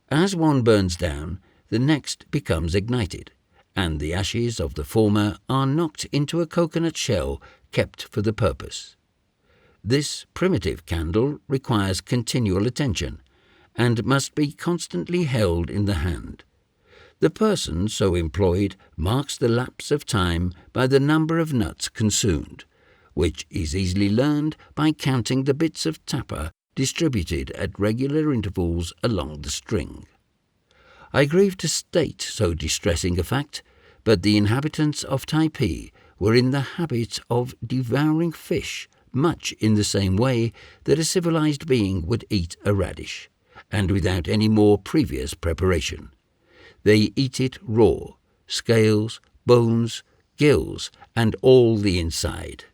Speaker 1: As one burns down, the next becomes ignited, and the ashes of the former are knocked into a coconut shell kept for the purpose. This primitive candle requires continual attention, and must be constantly held in the hand. The person so employed marks the lapse of time by the number of nuts consumed, which is easily learned by counting the bits of tapper distributed at regular intervals along the string. I grieve to state so distressing a fact, but the inhabitants of Typee were in the habit of devouring fish much in the same way that a civilized being would eat a radish, and without any more previous preparation. They eat it raw, scales, bones, gills, and all the inside.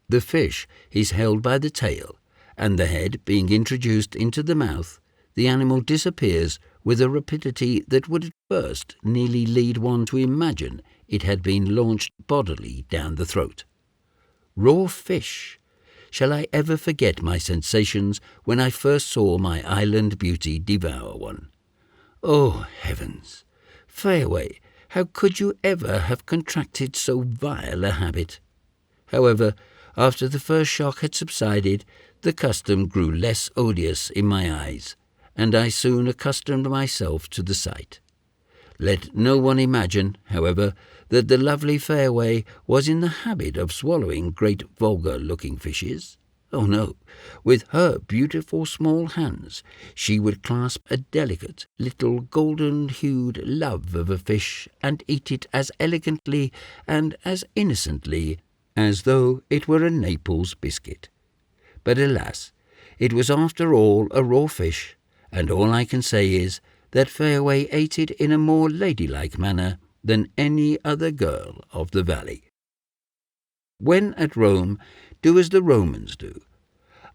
Speaker 1: The fish is held by the tail, and the head being introduced into the mouth, the animal disappears with a rapidity that would at first nearly lead one to imagine it had been launched bodily down the throat. Raw fish! Shall I ever forget my sensations when I first saw my island beauty devour one? Oh, heavens! Fairway, how could you ever have contracted so vile a habit? However, after the first shock had subsided, the custom grew less odious in my eyes, and I soon accustomed myself to the sight. Let no one imagine, however, that the lovely Fairway was in the habit of swallowing great vulgar-looking fishes. Oh no, with her beautiful small hands she would clasp a delicate little golden-hued love of a fish and eat it as elegantly and as innocently as though it were a Naples biscuit. But alas, it was after all a raw fish, and all I can say is that Fairway ate it in a more ladylike manner than any other girl of the valley. When at Rome, do as the Romans do.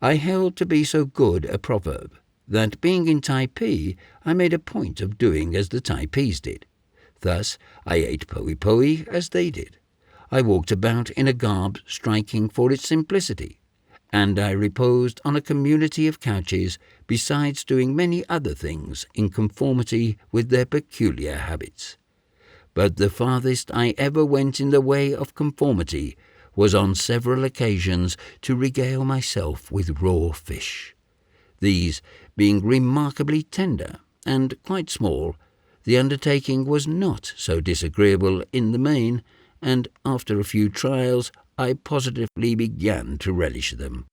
Speaker 1: I held to be so good a proverb that, being in Typee, I made a point of doing as the Taipeis did. Thus I ate poe as they did. I walked about in a garb striking for its simplicity, and I reposed on a community of couches, besides doing many other things in conformity with their peculiar habits. But the farthest I ever went in the way of conformity was on several occasions to regale myself with raw fish. These being remarkably tender and quite small, the undertaking was not so disagreeable in the main, and after a few trials I positively began to relish them.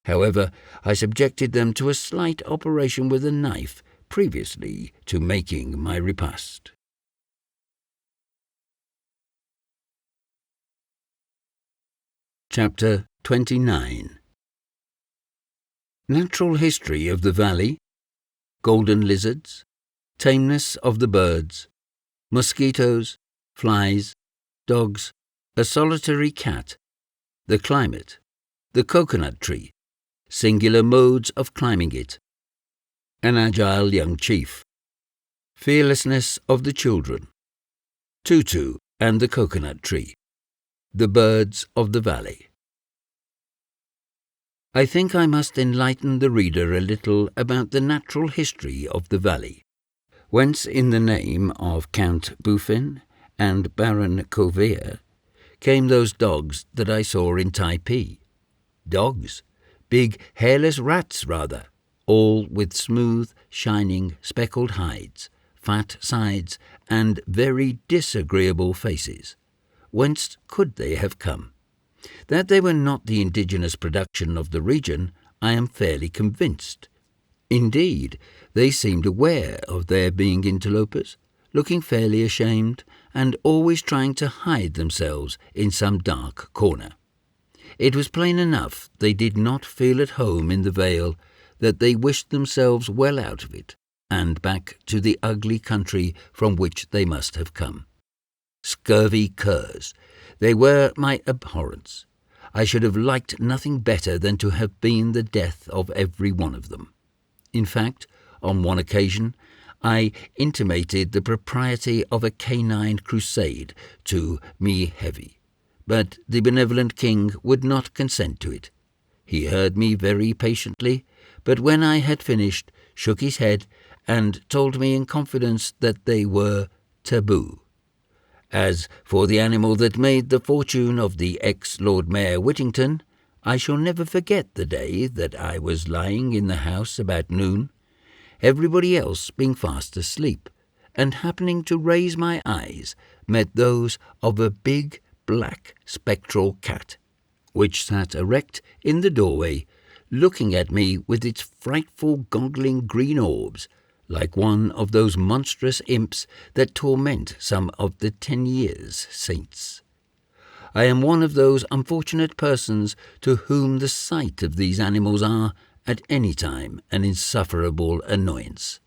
Speaker 1: However, I subjected them to a slight operation with a knife previously to making my repast. Chapter 29. Natural history of the valley, golden lizards, tameness of the birds, mosquitoes, flies, dogs, a solitary cat, the climate, the coconut tree, singular modes of climbing it, an agile young chief, fearlessness of the children, Tutu and the coconut tree, the birds of the valley. I think I must enlighten the reader a little about the natural history of the valley, whence in the name of Count Buffin and Baron Couvert came those dogs that I saw in Typee. Dogs, big hairless rats rather, all with smooth, shining, speckled hides, fat sides, and very disagreeable faces. Whence could they have come? That they were not the indigenous production of the region, I am fairly convinced. Indeed, they seemed aware of their being interlopers, looking fairly ashamed, and always trying to hide themselves in some dark corner. It was plain enough they did not feel at home in the vale, that they wished themselves well out of it, and back to the ugly country from which they must have come. Scurvy curs, they were my abhorrence. I should have liked nothing better than to have been the death of every one of them. In fact, on one occasion, I intimated the propriety of a canine crusade to me heavy, but the benevolent king would not consent to it. He heard me very patiently, but when I had finished, shook his head and told me in confidence that they were taboo. As for the animal that made the fortune of the ex-Lord Mayor Whittington, I shall never forget the day that I was lying in the house about noon, everybody else being fast asleep, and happening to raise my eyes, met those of a big, black, spectral cat, which sat erect in the doorway, looking at me with its frightful goggling green orbs, like one of those monstrous imps that torment some of the 10 years' saints. I am one of those unfortunate persons to whom the sight of these animals are, at any time, an insufferable annoyance.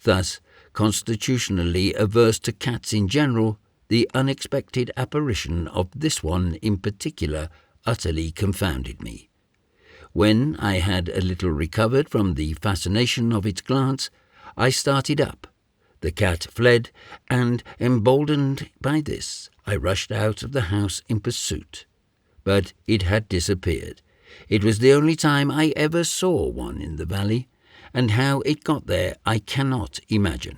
Speaker 1: Thus, constitutionally averse to cats in general, the unexpected apparition of this one in particular utterly confounded me. When I had a little recovered from the fascination of its glance, I started up. The cat fled, and, emboldened by this, I rushed out of the house in pursuit. But it had disappeared. It was the only time I ever saw one in the valley, and how it got there I cannot imagine.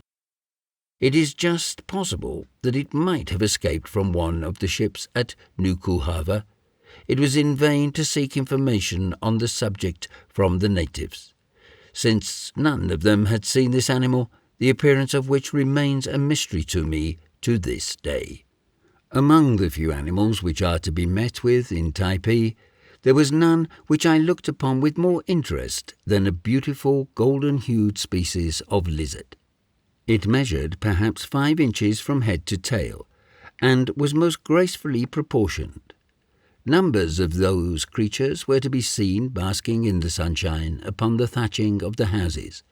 Speaker 1: It is just possible that it might have escaped from one of the ships at Nukuhava. It was in vain to seek information on the subject from the natives, since none of them had seen this animal, the appearance of which remains a mystery to me to this day. Among the few animals which are to be met with in Typee, there was none which I looked upon with more interest than a beautiful golden-hued species of lizard. It measured perhaps 5 inches from head to tail, and was most gracefully proportioned. Numbers of those creatures were to be seen basking in the sunshine upon the thatching of the houses,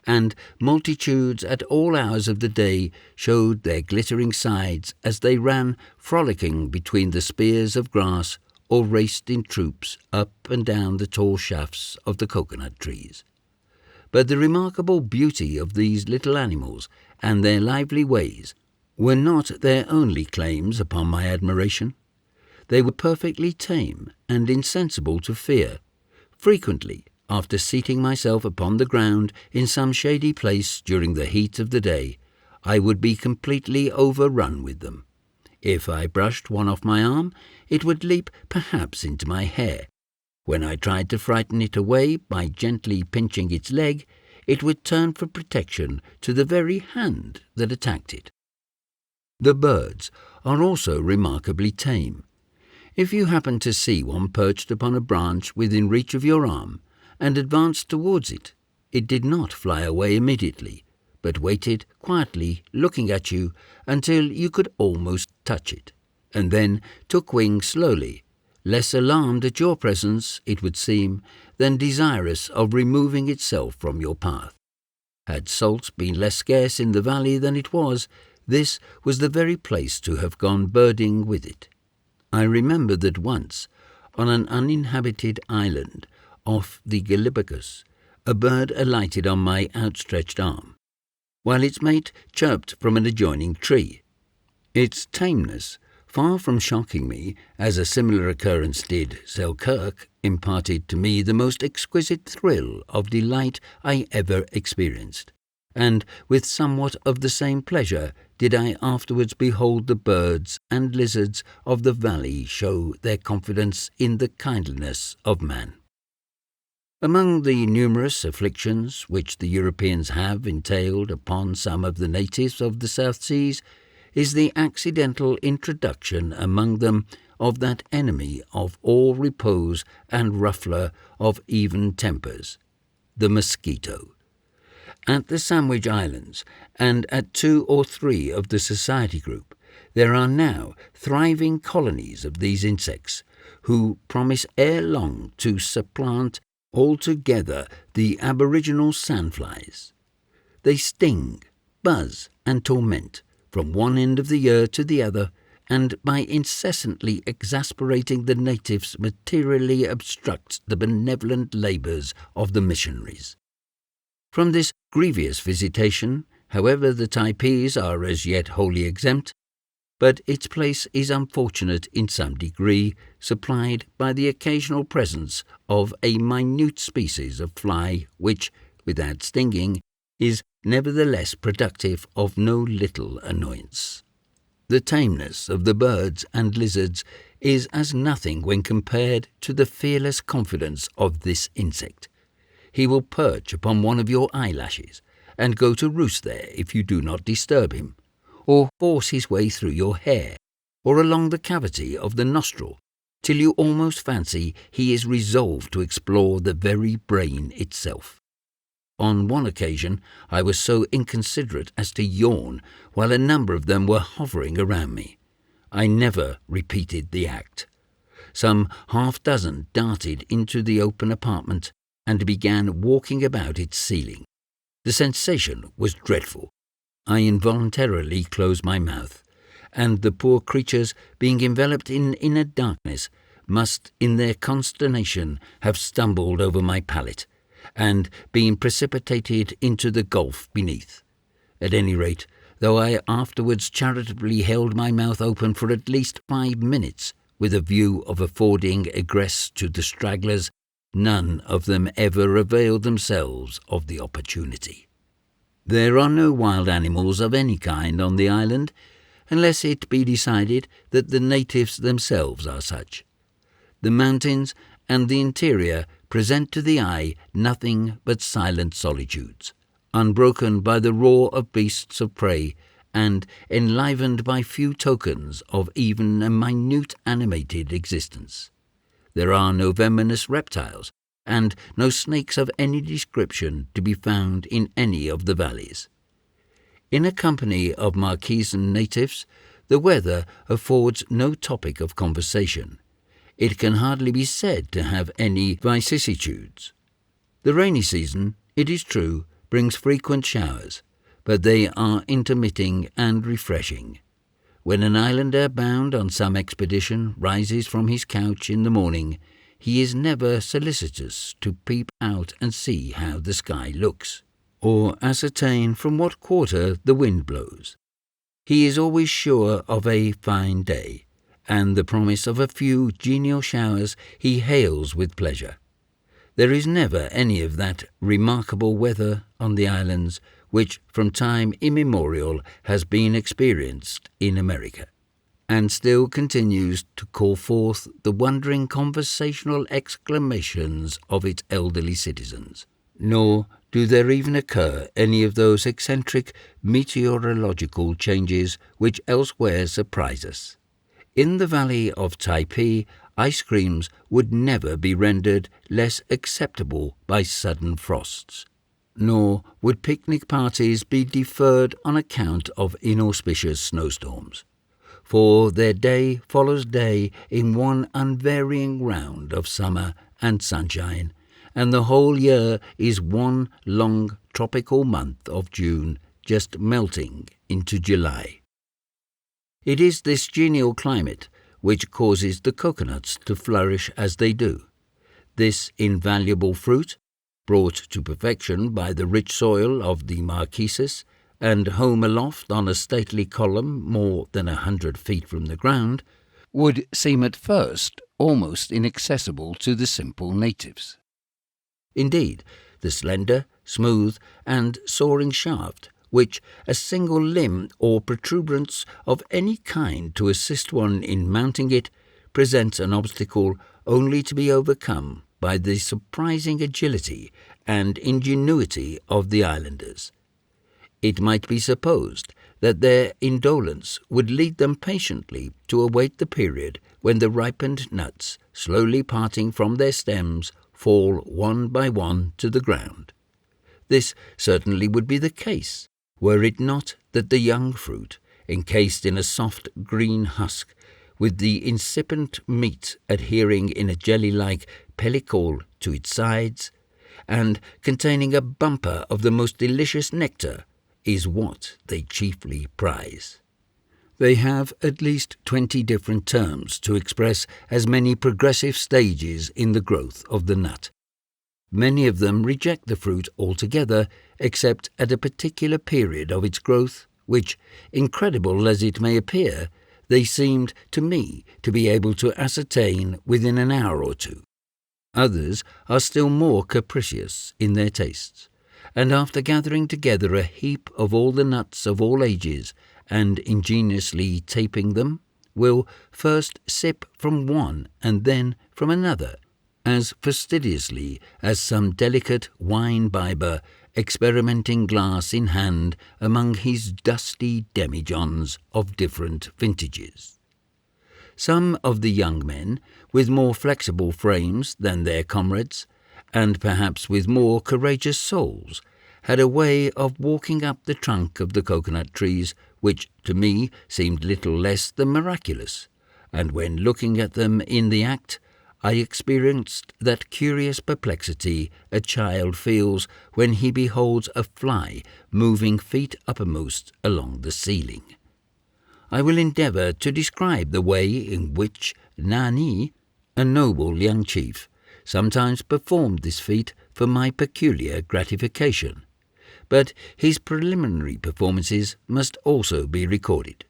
Speaker 1: and multitudes at all hours of the day showed their glittering sides as they ran frolicking between the spears of grass or raced in troops up and down the tall shafts of the coconut trees. But the remarkable beauty of these little animals and their lively ways were not their only claims upon my admiration. They were perfectly tame and insensible to fear. Frequently, after seating myself upon the ground in some shady place during the heat of the day, I would be completely overrun with them. If I brushed one off my arm, it would leap perhaps into my hair. When I tried to frighten it away by gently pinching its leg, it would turn for protection to the very hand that attacked it. The birds are also remarkably tame. If you happen to see one perched upon a branch within reach of your arm, and advanced towards it, it did not fly away immediately, but waited quietly looking at you until you could almost touch it, and then took wing slowly, less alarmed at your presence, it would seem, than desirous of removing itself from your path. Had salt been less scarce in the valley than it was, this was the very place to have gone birding with it. I remember that once, on an uninhabited island off the Galapagos, a bird alighted on my outstretched arm, while its mate chirped from an adjoining tree. Its tameness, far from shocking me, as a similar occurrence did Selkirk, imparted to me the most exquisite thrill of delight I ever experienced, and with somewhat of the same pleasure did I afterwards behold the birds and lizards of the valley show their confidence in the kindliness of man. Among the numerous afflictions which the Europeans have entailed upon some of the natives of the South Seas is the accidental introduction among them of that enemy of all repose and ruffler of even tempers, the mosquito. At the Sandwich Islands, and at 2 or 3 of the Society group, There are now thriving colonies of these insects, who promise ere long to supplant altogether the aboriginal sandflies. They sting, buzz, and torment from one end of the year to the other, and by incessantly exasperating the natives materially obstruct the benevolent labours of the missionaries. From this grievous visitation, however, the Taipeis are as yet wholly exempt, but its place is unfortunate in some degree, supplied by the occasional presence of a minute species of fly which, without stinging, is nevertheless productive of no little annoyance. The tameness of the birds and lizards is as nothing when compared to the fearless confidence of this insect. He will perch upon one of your eyelashes, and go to roost there if you do not disturb him, or force his way through your hair, or along the cavity of the nostril, till you almost fancy he is resolved to explore the very brain itself. On one occasion I was so inconsiderate as to yawn while a number of them were hovering around me. I never repeated the act. Some half-dozen darted into the open apartment and began walking about its ceiling. The sensation was dreadful. I involuntarily closed my mouth, and the poor creatures, being enveloped in inner darkness, must in their consternation have stumbled over my palate, and been precipitated into the gulf beneath. At any rate, though I afterwards charitably held my mouth open for at least 5 minutes, with a view of affording egress to the stragglers, none of them ever availed themselves of the opportunity. There are no wild animals of any kind on the island, unless it be decided that the natives themselves are such. The mountains and the interior present to the eye nothing but silent solitudes, unbroken by the roar of beasts of prey, and enlivened by few tokens of even a minute animated existence. There are no venomous reptiles, and no snakes of any description to be found in any of the valleys. In a company of Marquesan natives, the weather affords no topic of conversation. It can hardly be said to have any vicissitudes. The rainy season, it is true, brings frequent showers, but they are intermitting and refreshing. When an islander bound on some expedition rises from his couch in the morning, he is never solicitous to peep out and see how the sky looks, or ascertain from what quarter the wind blows. He is always sure of a fine day, and the promise of a few genial showers he hails with pleasure. There is never any of that remarkable weather on the islands which from time immemorial has been experienced in America, and still continues to call forth the wondering conversational exclamations of its elderly citizens. Nor do there even occur any of those eccentric meteorological changes which elsewhere surprise us. In the valley of Typee, ice creams would never be rendered less acceptable by sudden frosts, nor would picnic parties be deferred on account of inauspicious snowstorms, for their day follows day in one unvarying round of summer and sunshine, and the whole year is one long tropical month of June, just melting into July. It is this genial climate which causes the coconuts to flourish as they do. This invaluable fruit, brought to perfection by the rich soil of the Marquesas, and home aloft on a stately column more than 100 feet from the ground, would seem at first almost inaccessible to the simple natives. Indeed, the slender, smooth, and soaring shaft, which a single limb or protuberance of any kind to assist one in mounting it, presents an obstacle only to be overcome by the surprising agility and ingenuity of the islanders. It might be supposed that their indolence would lead them patiently to await the period when the ripened nuts, slowly parting from their stems, fall one by one to the ground. This certainly would be the case, were it not that the young fruit, encased in a soft green husk, with the incipient meat adhering in a jelly-like pellicule to its sides, and containing a bumper of the most delicious nectar, is what they chiefly prize. They have at least 20 different terms to express as many progressive stages in the growth of the nut. Many of them reject the fruit altogether, except at a particular period of its growth, which, incredible as it may appear, they seemed to me to be able to ascertain within an hour or two. Others are still more capricious in their tastes, and after gathering together a heap of all the nuts of all ages, and ingeniously taping them, will first sip from one and then from another, as fastidiously as some delicate wine-bibber experimenting glass in hand among his dusty demijohns of different vintages. Some of the young men, with more flexible frames than their comrades, and perhaps with more courageous souls, had a way of walking up the trunk of the coconut trees which to me seemed little less than miraculous, and when looking at them in the act, I experienced that curious perplexity a child feels when he beholds a fly moving feet uppermost along the ceiling. I will endeavour to describe the way in which Nani, a noble young chief, sometimes performed this feat for my peculiar gratification, but his preliminary performances must also be recorded.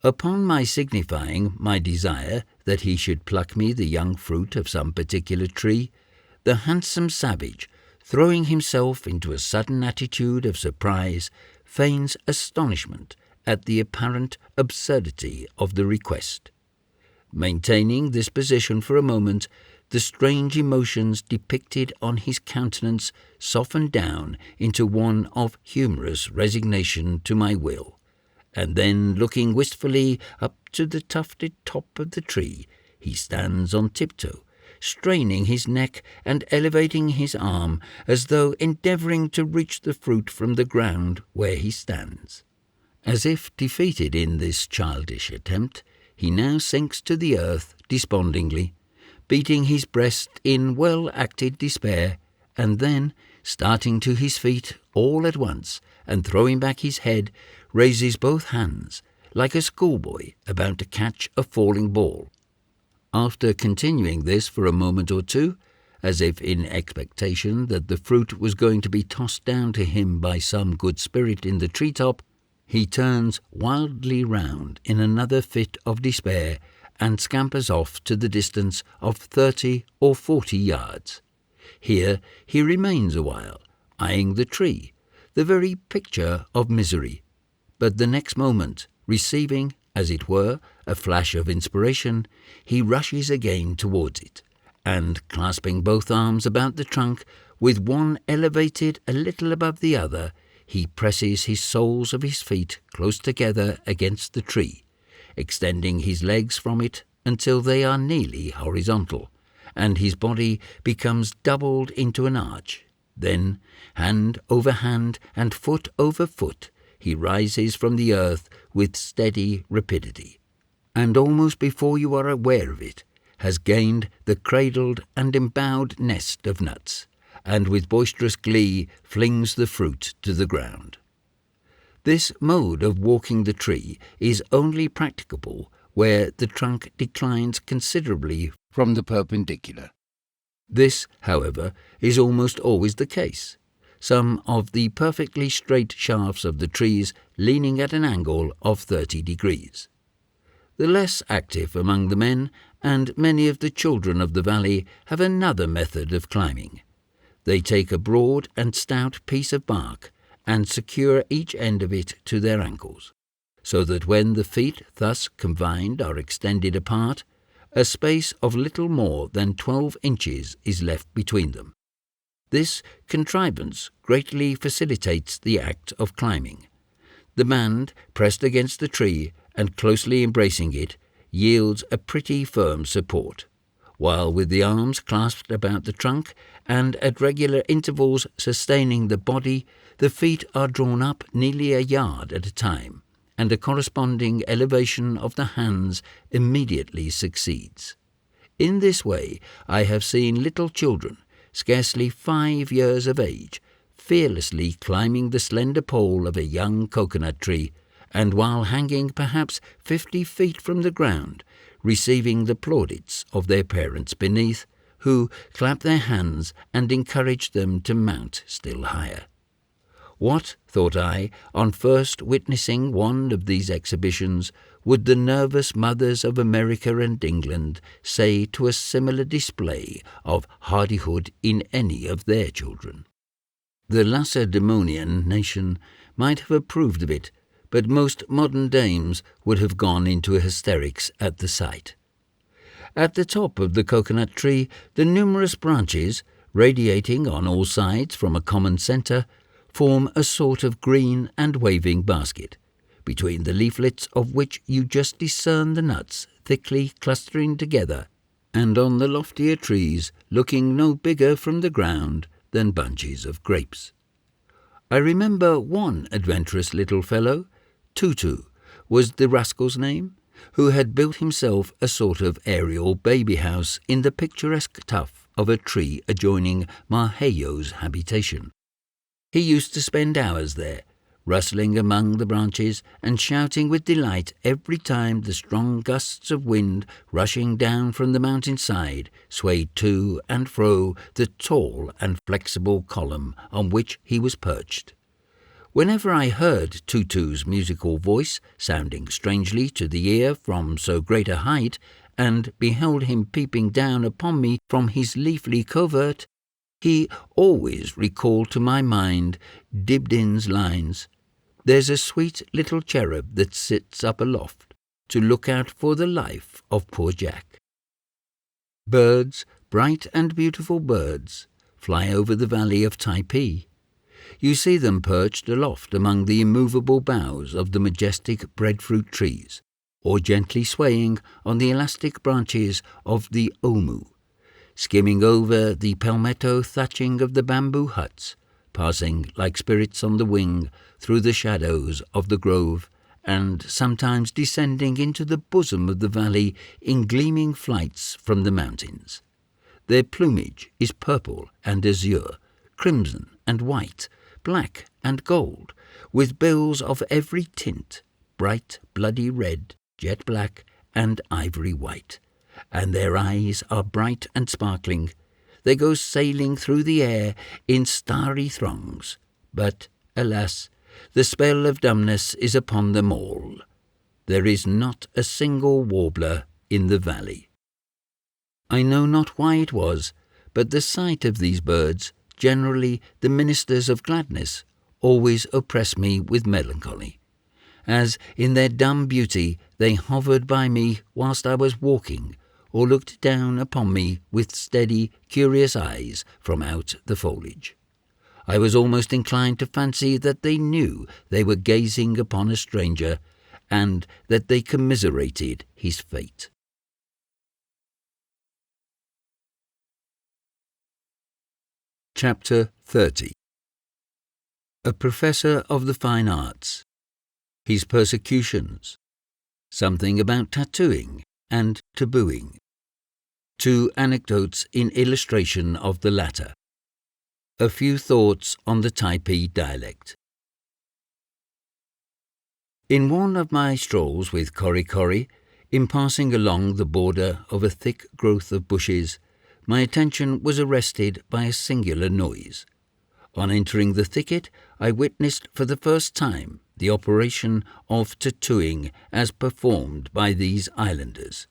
Speaker 1: Upon my signifying my desire that he should pluck me the young fruit of some particular tree, the handsome savage, throwing himself into a sudden attitude of surprise, feigns astonishment at the apparent absurdity of the request. Maintaining this position for a moment, the strange emotions depicted on his countenance softened down into one of humorous resignation to my will, and then, looking wistfully up to the tufted top of the tree, he stands on tiptoe, straining his neck and elevating his arm as though endeavouring to reach the fruit from the ground where he stands. As if defeated in this childish attempt, he now sinks to the earth despondingly, beating his breast in well-acted despair, and then, starting to his feet all at once, and throwing back his head, raises both hands, like a schoolboy about to catch a falling ball. After continuing this for a moment or two, as if in expectation that the fruit was going to be tossed down to him by some good spirit in the treetop, he turns wildly round in another fit of despair and scampers off to the distance of 30 or 40 yards. Here he remains a while, eyeing the tree, the very picture of misery, but the next moment, receiving, as it were, a flash of inspiration, he rushes again towards it, and, clasping both arms about the trunk, with one elevated a little above the other, he presses his soles of his feet close together against the tree, extending his legs from it until they are nearly horizontal, and his body becomes doubled into an arch. Then, hand over hand and foot over foot, he rises from the earth with steady rapidity, and almost before you are aware of it, has gained the cradled and embowed nest of nuts, and with boisterous glee flings the fruit to the ground. This mode of walking the tree is only practicable where the trunk declines considerably from the perpendicular. This, however, is almost always the case, some of the perfectly straight shafts of the trees leaning at an angle of 30 degrees. The less active among the men and many of the children of the valley have another method of climbing. They take a broad and stout piece of bark and secure each end of it to their ankles, so that when the feet thus combined are extended apart, a space of little more than 12 inches is left between them. This contrivance greatly facilitates the act of climbing. The band, pressed against the tree and closely embracing it, yields a pretty firm support, while with the arms clasped about the trunk and at regular intervals sustaining the body, the feet are drawn up nearly a yard at a time, and a corresponding elevation of the hands immediately succeeds. In this way I have seen little children, scarcely 5 years of age, fearlessly climbing the slender pole of a young coconut tree, and while hanging perhaps 50 feet from the ground, receiving the plaudits of their parents beneath, who clap their hands and encourage them to mount still higher. What, thought I, on first witnessing one of these exhibitions, would the nervous mothers of America and England say to a similar display of hardihood in any of their children? The Lacedaemonian nation might have approved of it, but most modern dames would have gone into hysterics at the sight. At the top of the coconut tree, the numerous branches, radiating on all sides from a common centre, form a sort of green and waving basket, between the leaflets of which you just discern the nuts thickly clustering together, and on the loftier trees looking no bigger from the ground than bunches of grapes. I remember one adventurous little fellow, Tutu was the rascal's name, who had built himself a sort of aerial baby house in the picturesque tuft of a tree adjoining Marheyo's habitation. He used to spend hours there, rustling among the branches and shouting with delight every time the strong gusts of wind rushing down from the mountainside swayed to and fro the tall and flexible column on which he was perched. Whenever I heard Tutu's musical voice sounding strangely to the ear from so great a height, and beheld him peeping down upon me from his leafy covert, he always recalled to my mind Dibdin's lines, "There's a sweet little cherub that sits up aloft to look out for the life of poor Jack." Birds, bright and beautiful birds, fly over the valley of Typee. You see them perched aloft among the immovable boughs of the majestic breadfruit trees, or gently swaying on the elastic branches of the omu, skimming over the palmetto thatching of the bamboo huts, passing like spirits on the wing through the shadows of the grove, and sometimes descending into the bosom of the valley in gleaming flights from the mountains. Their plumage is purple and azure, crimson and white, black and gold, with bills of every tint, bright bloody red, jet black, and ivory white, and their eyes are bright and sparkling. They go sailing through the air in starry throngs, but, alas, the spell of dumbness is upon them all. There is not a single warbler in the valley. I know not why it was, but the sight of these birds, generally the ministers of gladness, always oppressed me with melancholy, as in their dumb beauty they hovered by me whilst I was walking, or looked down upon me with steady, curious eyes from out the foliage. I was almost inclined to fancy that they knew they were gazing upon a stranger, and that they commiserated his fate. Chapter 30. A Professor of the Fine Arts. His Persecutions. Something about tattooing and tabooing. 2 anecdotes in illustration of the latter. A few thoughts on the Typee dialect. In one of my strolls with Korikori, in passing along the border of a thick growth of bushes, my attention was arrested by a singular noise. On entering the thicket, I witnessed for the first time the operation of tattooing as performed by these islanders.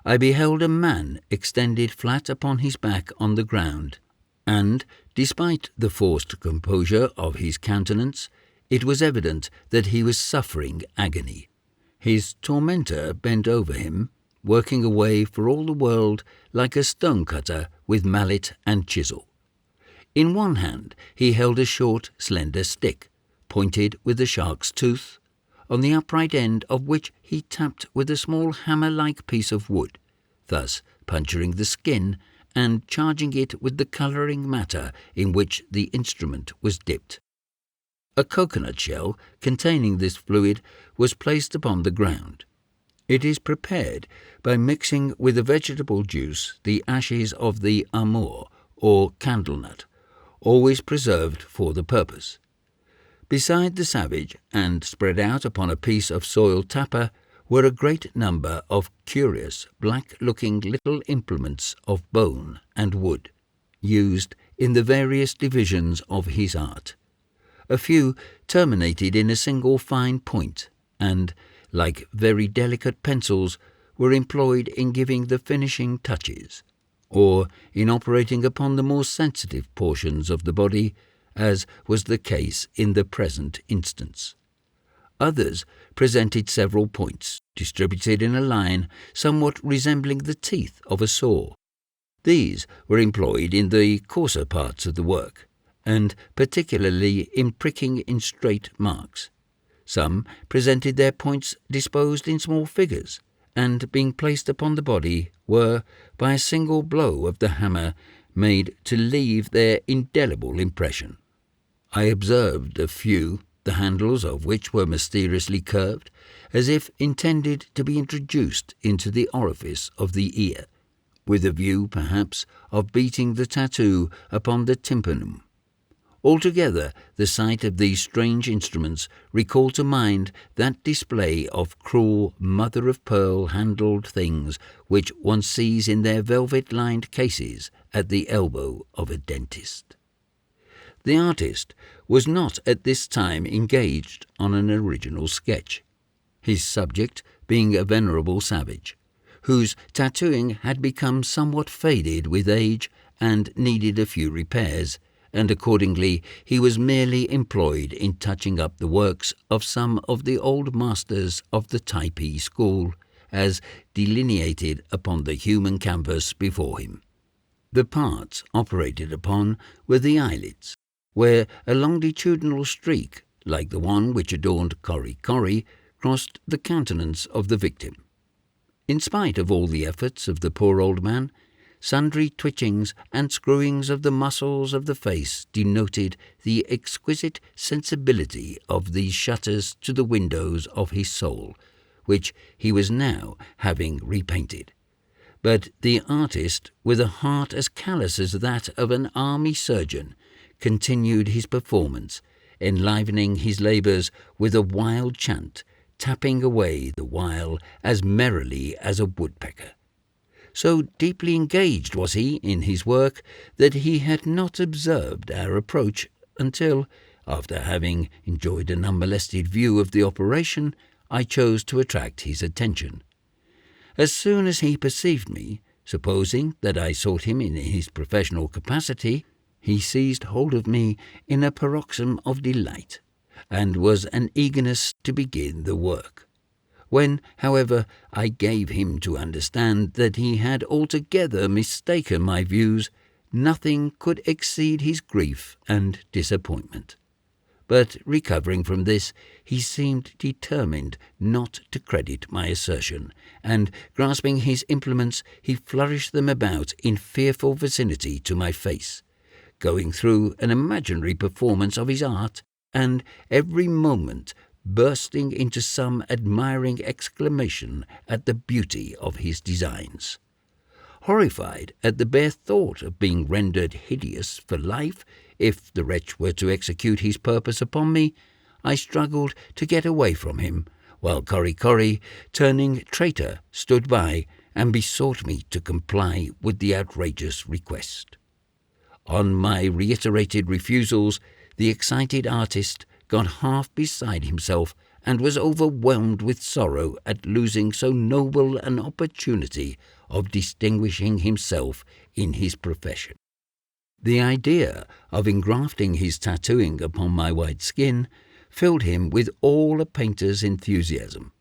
Speaker 1: I beheld a man extended flat upon his back on the ground, and, despite the forced composure of his countenance, it was evident that he was suffering agony. His tormentor bent over him, working away for all the world like a stone-cutter with mallet and chisel. In one hand he held a short, slender stick, pointed with a shark's tooth, on the upright end of which he tapped with a small hammer-like piece of wood, thus puncturing the skin and charging it with the colouring matter in which the instrument was dipped. A coconut shell containing this fluid was placed upon the ground. It is prepared by mixing with the vegetable juice the ashes of the amur, or candlenut, always preserved for the purpose. Beside the savage, and spread out upon a piece of soiled tapa, were a great number of curious, black-looking little implements of bone and wood, used in the various divisions of his art. A few terminated in a single fine point, and, like very delicate pencils, were employed in giving the finishing touches, or in operating upon the more sensitive portions of the body, as was the case in the present instance. Others presented several points, distributed in a line somewhat resembling the teeth of a saw. These were employed in the coarser parts of the work, and particularly in pricking in straight marks. Some presented their points disposed in small figures, and being placed upon the body were, by a single blow of the hammer, made to leave their indelible impression. I observed a few, the handles of which were mysteriously curved, as if intended to be introduced into the orifice of the ear, with a view, perhaps, of beating the tattoo upon the tympanum. Altogether, the sight of these strange instruments recalled to mind that display of cruel mother-of-pearl handled things which one sees in their velvet-lined cases at the elbow of a dentist. The artist was not at this time engaged on an original sketch, his subject being a venerable savage, whose tattooing had become somewhat faded with age and needed a few repairs, and accordingly he was merely employed in touching up the works of some of the old masters of the Typee school, as delineated upon the human canvas before him. The parts operated upon were the eyelids, where a longitudinal streak, like the one which adorned Kori Kori, crossed the countenance of the victim. In spite of all the efforts of the poor old man, sundry twitchings and screwings of the muscles of the face denoted the exquisite sensibility of these shutters to the windows of his soul, which he was now having repainted. But the artist, with a heart as callous as that of an army surgeon, continued his performance, enlivening his labours with a wild chant, tapping away the while as merrily as a woodpecker. So deeply engaged was he in his work that he had not observed our approach until, after having enjoyed an unmolested view of the operation, I chose to attract his attention. As soon as he perceived me, supposing that I sought him in his professional capacity, he seized hold of me in a paroxysm of delight, and was an eagerness to begin the work. When, however, I gave him to understand that he had altogether mistaken my views, nothing could exceed his grief and disappointment. But recovering from this, he seemed determined not to credit my assertion, and, grasping his implements, he flourished them about in fearful vicinity to my face, going through an imaginary performance of his art, and every moment bursting into some admiring exclamation at the beauty of his designs. Horrified at the bare thought of being rendered hideous for life, if the wretch were to execute his purpose upon me, I struggled to get away from him, while Kori Kori, turning traitor, stood by and besought me to comply with the outrageous request. On my reiterated refusals, the excited artist got half beside himself and was overwhelmed with sorrow at losing so noble an opportunity of distinguishing himself in his profession. The idea of engrafting his tattooing upon my white skin filled him with all a painter's enthusiasm.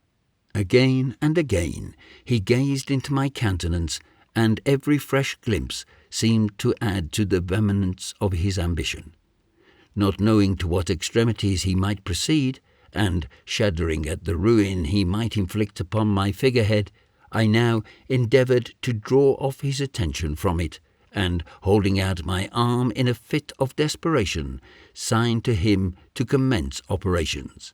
Speaker 1: Again and again he gazed into my countenance, and every fresh glimpse seemed to add to the vehemence of his ambition. Not knowing to what extremities he might proceed, and shuddering at the ruin he might inflict upon my figurehead, I now endeavoured to draw off his attention from it, and, holding out my arm in a fit of desperation, signed to him to commence operations.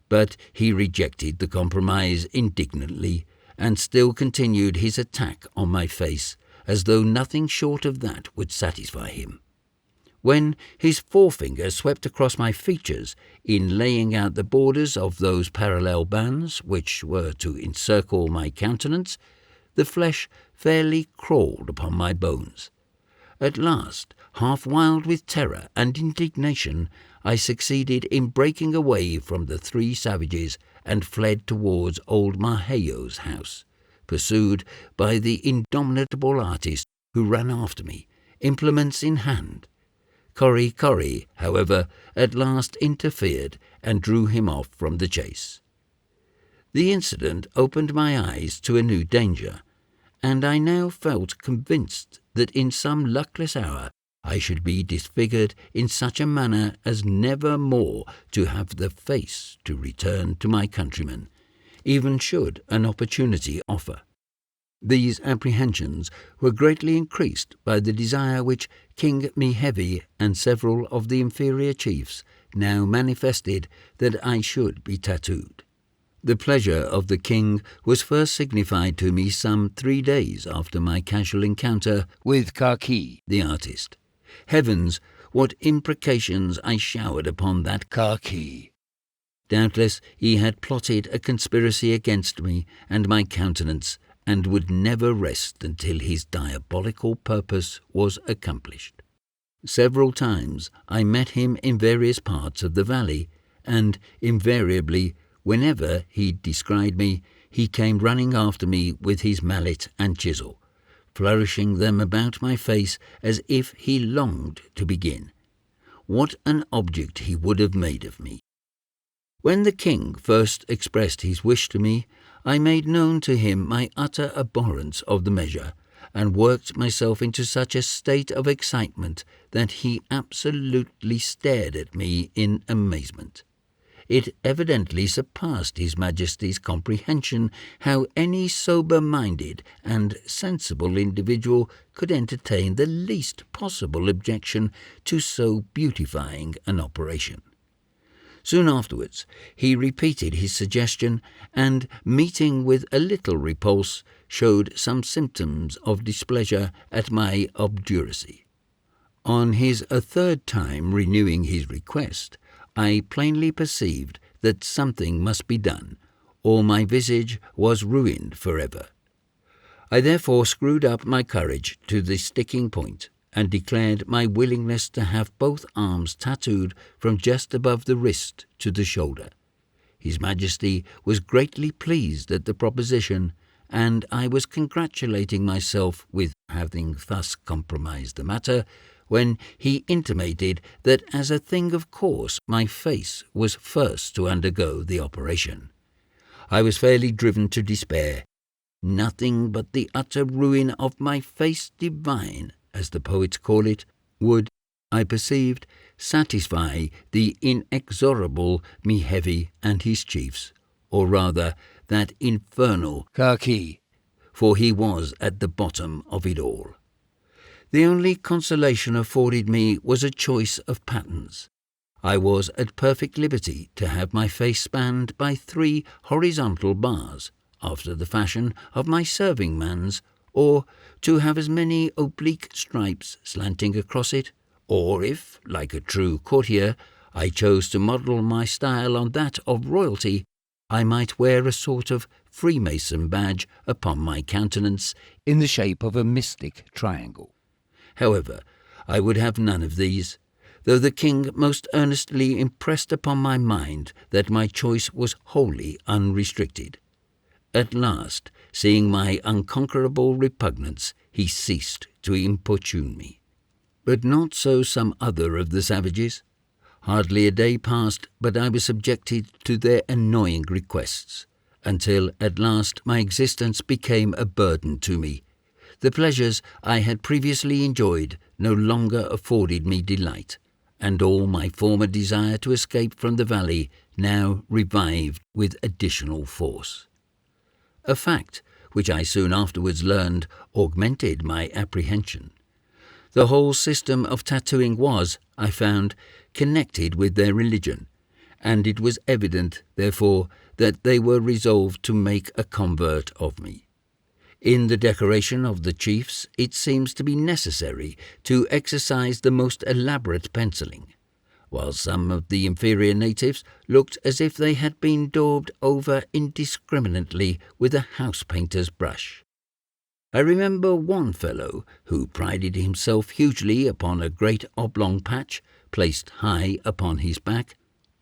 Speaker 1: But he rejected the compromise indignantly, and still continued his attack on my face, as though nothing short of that would satisfy him. When his forefinger swept across my features in laying out the borders of those parallel bands which were to encircle my countenance, the flesh fairly crawled upon my bones. At last, half wild with terror and indignation, I succeeded in breaking away from the three savages and fled towards old Maheo's house, pursued by the indomitable artist, who ran after me, implements in hand. Corry, however, at last interfered and drew him off from the chase. The incident opened my eyes to a new danger, and I now felt convinced that in some luckless hour I should be disfigured in such a manner as never more to have the face to return to my countrymen, even should an opportunity offer. These apprehensions were greatly increased by the desire which King Mihevi and several of the inferior chiefs now manifested that I should be tattooed. The pleasure of the king was first signified to me some 3 days after my casual encounter with Typee, the artist. Heavens, what imprecations I showered upon that Typee! Doubtless he had plotted a conspiracy against me and my countenance, and would never rest until his diabolical purpose was accomplished. Several times I met him in various parts of the valley, and invariably, whenever he descried me, he came running after me with his mallet and chisel, flourishing them about my face as if he longed to begin. What an object he would have made of me! When the king first expressed his wish to me, I made known to him my utter abhorrence of the measure, and worked myself into such a state of excitement that he absolutely stared at me in amazement. It evidently surpassed His Majesty's comprehension how any sober-minded and sensible individual could entertain the least possible objection to so beautifying an operation. Soon afterwards he repeated his suggestion, and, meeting with a little repulse, showed some symptoms of displeasure at my obduracy. On his a third time renewing his request, I plainly perceived that something must be done, or my visage was ruined forever. I therefore screwed up my courage to the sticking point, and declared my willingness to have both arms tattooed from just above the wrist to the shoulder. His Majesty was greatly pleased at the proposition, and I was congratulating myself with having thus compromised the matter, when he intimated that as a thing of course my face was first to undergo the operation. I was fairly driven to despair. Nothing but the utter ruin of my face divine, as the poets call it, would, I perceived, satisfy the inexorable Mihevi and his chiefs, or rather that infernal Typee, for he was at the bottom of it all. The only consolation afforded me was a choice of patterns. I was at perfect liberty to have my face spanned by 3 horizontal bars, after the fashion of my serving-man's, or to have as many oblique stripes slanting across it, or if, like a true courtier, I chose to model my style on that of royalty, I might wear a sort of Freemason badge upon my countenance in the shape of a mystic triangle. However, I would have none of these, though the king most earnestly impressed upon my mind that my choice was wholly unrestricted. At last, seeing my unconquerable repugnance, he ceased to importune me. But not so some other of the savages. Hardly a day passed but I was subjected to their annoying requests, until at last my existence became a burden to me. The pleasures I had previously enjoyed no longer afforded me delight, and all my former desire to escape from the valley now revived with additional force. A fact, which I soon afterwards learned, augmented my apprehension. The whole system of tattooing was, I found, connected with their religion, and it was evident, therefore, that they were resolved to make a convert of me. In the decoration of the chiefs, it seems to be necessary to exercise the most elaborate penciling, while some of the inferior natives looked as if they had been daubed over indiscriminately with a house painter's brush. I remember one fellow who prided himself hugely upon a great oblong patch placed high upon his back,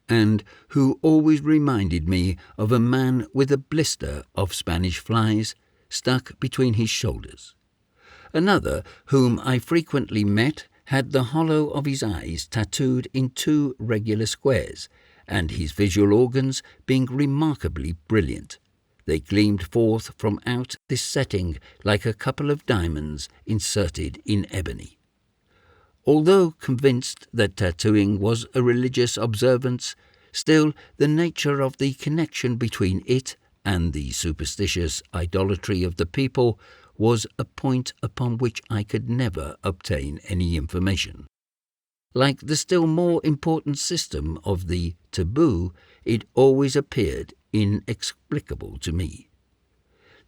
Speaker 1: and who always reminded me of a man with a blister of Spanish flies stuck between his shoulders. Another, whom I frequently met, had the hollow of his eyes tattooed in 2 regular squares, and his visual organs being remarkably brilliant. They gleamed forth from out this setting like a couple of diamonds inserted in ebony. Although convinced that tattooing was a religious observance, still the nature of the connection between it and the superstitious idolatry of the people was a point upon which I could never obtain any information. Like the still more important system of the taboo, it always appeared inexplicable to me.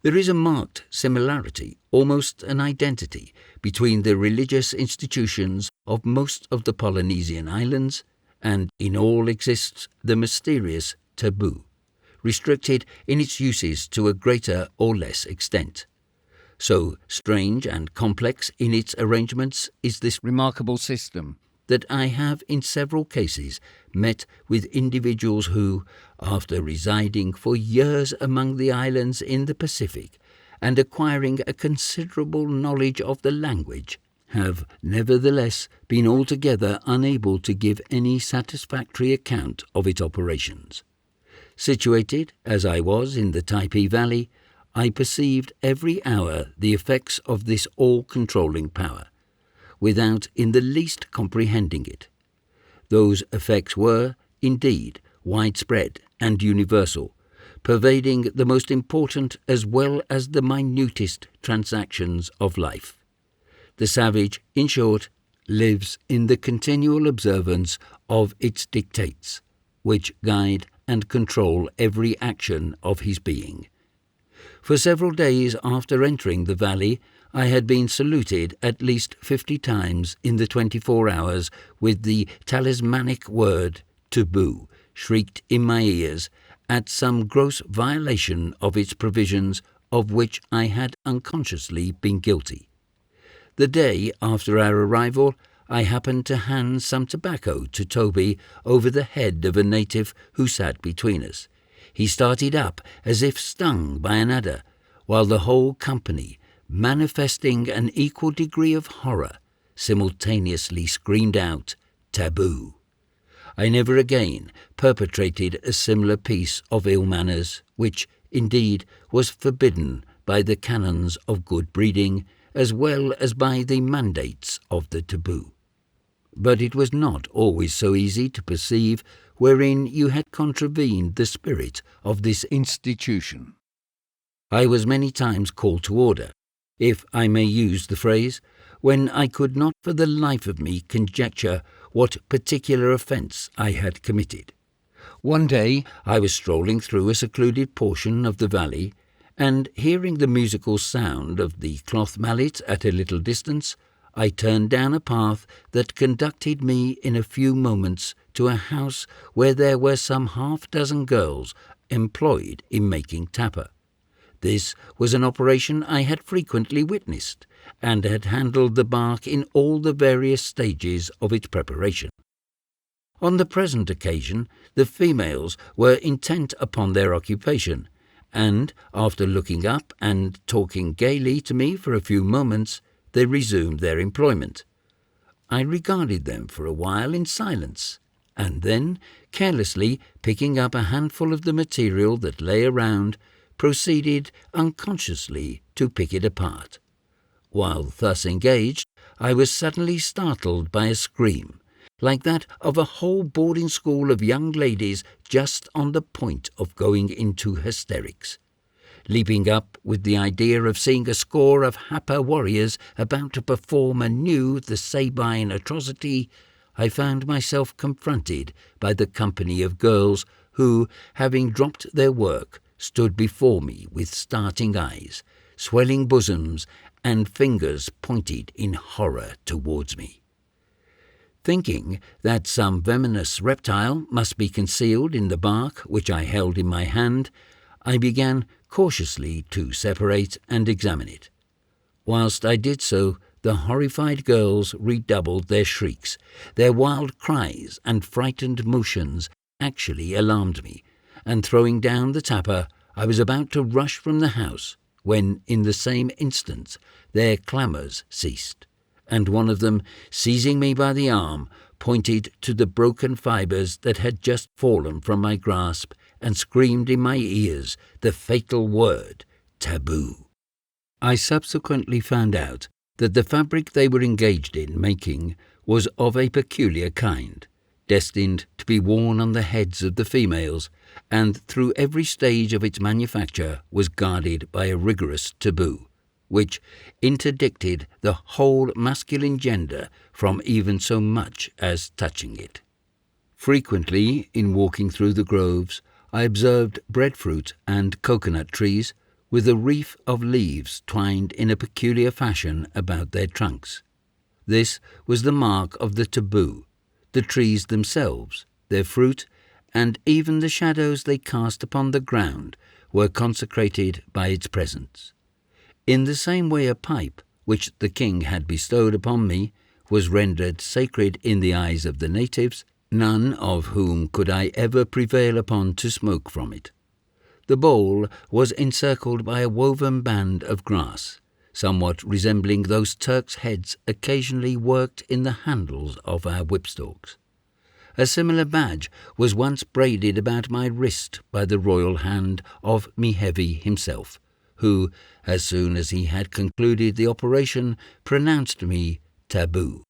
Speaker 1: There is a marked similarity, almost an identity, between the religious institutions of most of the Polynesian islands, and in all exists the mysterious taboo, restricted in its uses to a greater or less extent. So strange and complex in its arrangements is this remarkable system that I have in several cases met with individuals who, after residing for years among the islands in the Pacific and acquiring a considerable knowledge of the language, have nevertheless been altogether unable to give any satisfactory account of its operations. Situated, as I was, in the Typee Valley, I perceived every hour the effects of this all-controlling power, without in the least comprehending it. Those effects were, indeed, widespread and universal, pervading the most important as well as the minutest transactions of life. The savage, in short, lives in the continual observance of its dictates, which guide and control every action of his being. For several days after entering the valley, I had been saluted at least 50 times in the 24 hours with the talismanic word taboo shrieked in my ears at some gross violation of its provisions of which I had unconsciously been guilty. The day after our arrival, I happened to hand some tobacco to Toby over the head of a native who sat between us. He started up as if stung by an adder, while the whole company, manifesting an equal degree of horror, simultaneously screamed out, "Taboo!" I never again perpetrated a similar piece of ill manners, which, indeed, was forbidden by the canons of good breeding, as well as by the mandates of the taboo. But it was not always so easy to perceive wherein you had contravened the spirit of this institution. I was many times called to order, if I may use the phrase, when I could not for the life of me conjecture what particular offence I had committed. One day I was strolling through a secluded portion of the valley, and hearing the musical sound of the cloth mallet at a little distance, I turned down a path that conducted me in a few moments to a house where there were some half-dozen girls employed in making tapa. This was an operation I had frequently witnessed, and had handled the bark in all the various stages of its preparation. On the present occasion, the females were intent upon their occupation, and, after looking up and talking gaily to me for a few moments, they resumed their employment. I regarded them for a while in silence, and then, carelessly picking up a handful of the material that lay around, proceeded unconsciously to pick it apart. While thus engaged, I was suddenly startled by a scream, like that of a whole boarding school of young ladies just on the point of going into hysterics. leaping up with the idea of seeing a score of Hapa warriors about to perform anew the Sabine atrocity, I found myself confronted by the company of girls who, having dropped their work, stood before me with starting eyes, swelling bosoms, and fingers pointed in horror towards me. Thinking that some venomous reptile must be concealed in the bark which I held in my hand, I began cautiously to separate and examine it. Whilst I did so, the horrified girls redoubled their shrieks. Their wild cries and frightened motions actually alarmed me, and throwing down the tapper, I was about to rush from the house, when in the same instant their clamours ceased, and one of them, seizing me by the arm, pointed to the broken fibres that had just fallen from my grasp, and screamed in my ears the fatal word, taboo. I subsequently found out that the fabric they were engaged in making was of a peculiar kind, destined to be worn on the heads of the females, and through every stage of its manufacture was guarded by a rigorous taboo, which interdicted the whole masculine gender from even so much as touching it. Frequently, in walking through the groves, I observed breadfruit and coconut trees with a wreath of leaves twined in a peculiar fashion about their trunks. This was the mark of the taboo. The trees themselves, their fruit, and even the shadows they cast upon the ground were consecrated by its presence. In the same way a pipe, which the king had bestowed upon me, was rendered sacred in the eyes of the natives, none of whom could I ever prevail upon to smoke from it. The bowl was encircled by a woven band of grass, somewhat resembling those Turks' heads occasionally worked in the handles of our whipstalks. A similar badge was once braided about my wrist by the royal hand of Mihevi himself, who, as soon as he had concluded the operation, pronounced me taboo.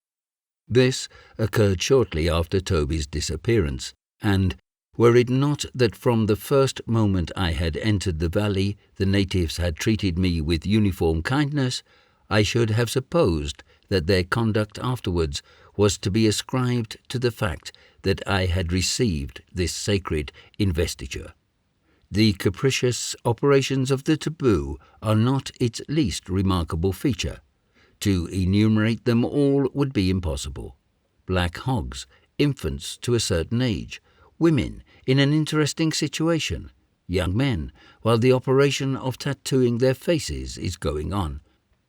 Speaker 1: This occurred shortly after Toby's disappearance, and were it not that from the first moment I had entered the valley the natives had treated me with uniform kindness, I should have supposed that their conduct afterwards was to be ascribed to the fact that I had received this sacred investiture. The capricious operations of the taboo are not its least remarkable feature. To enumerate them all would be impossible. Black hogs, infants to a certain age, women in an interesting situation, young men while the operation of tattooing their faces is going on,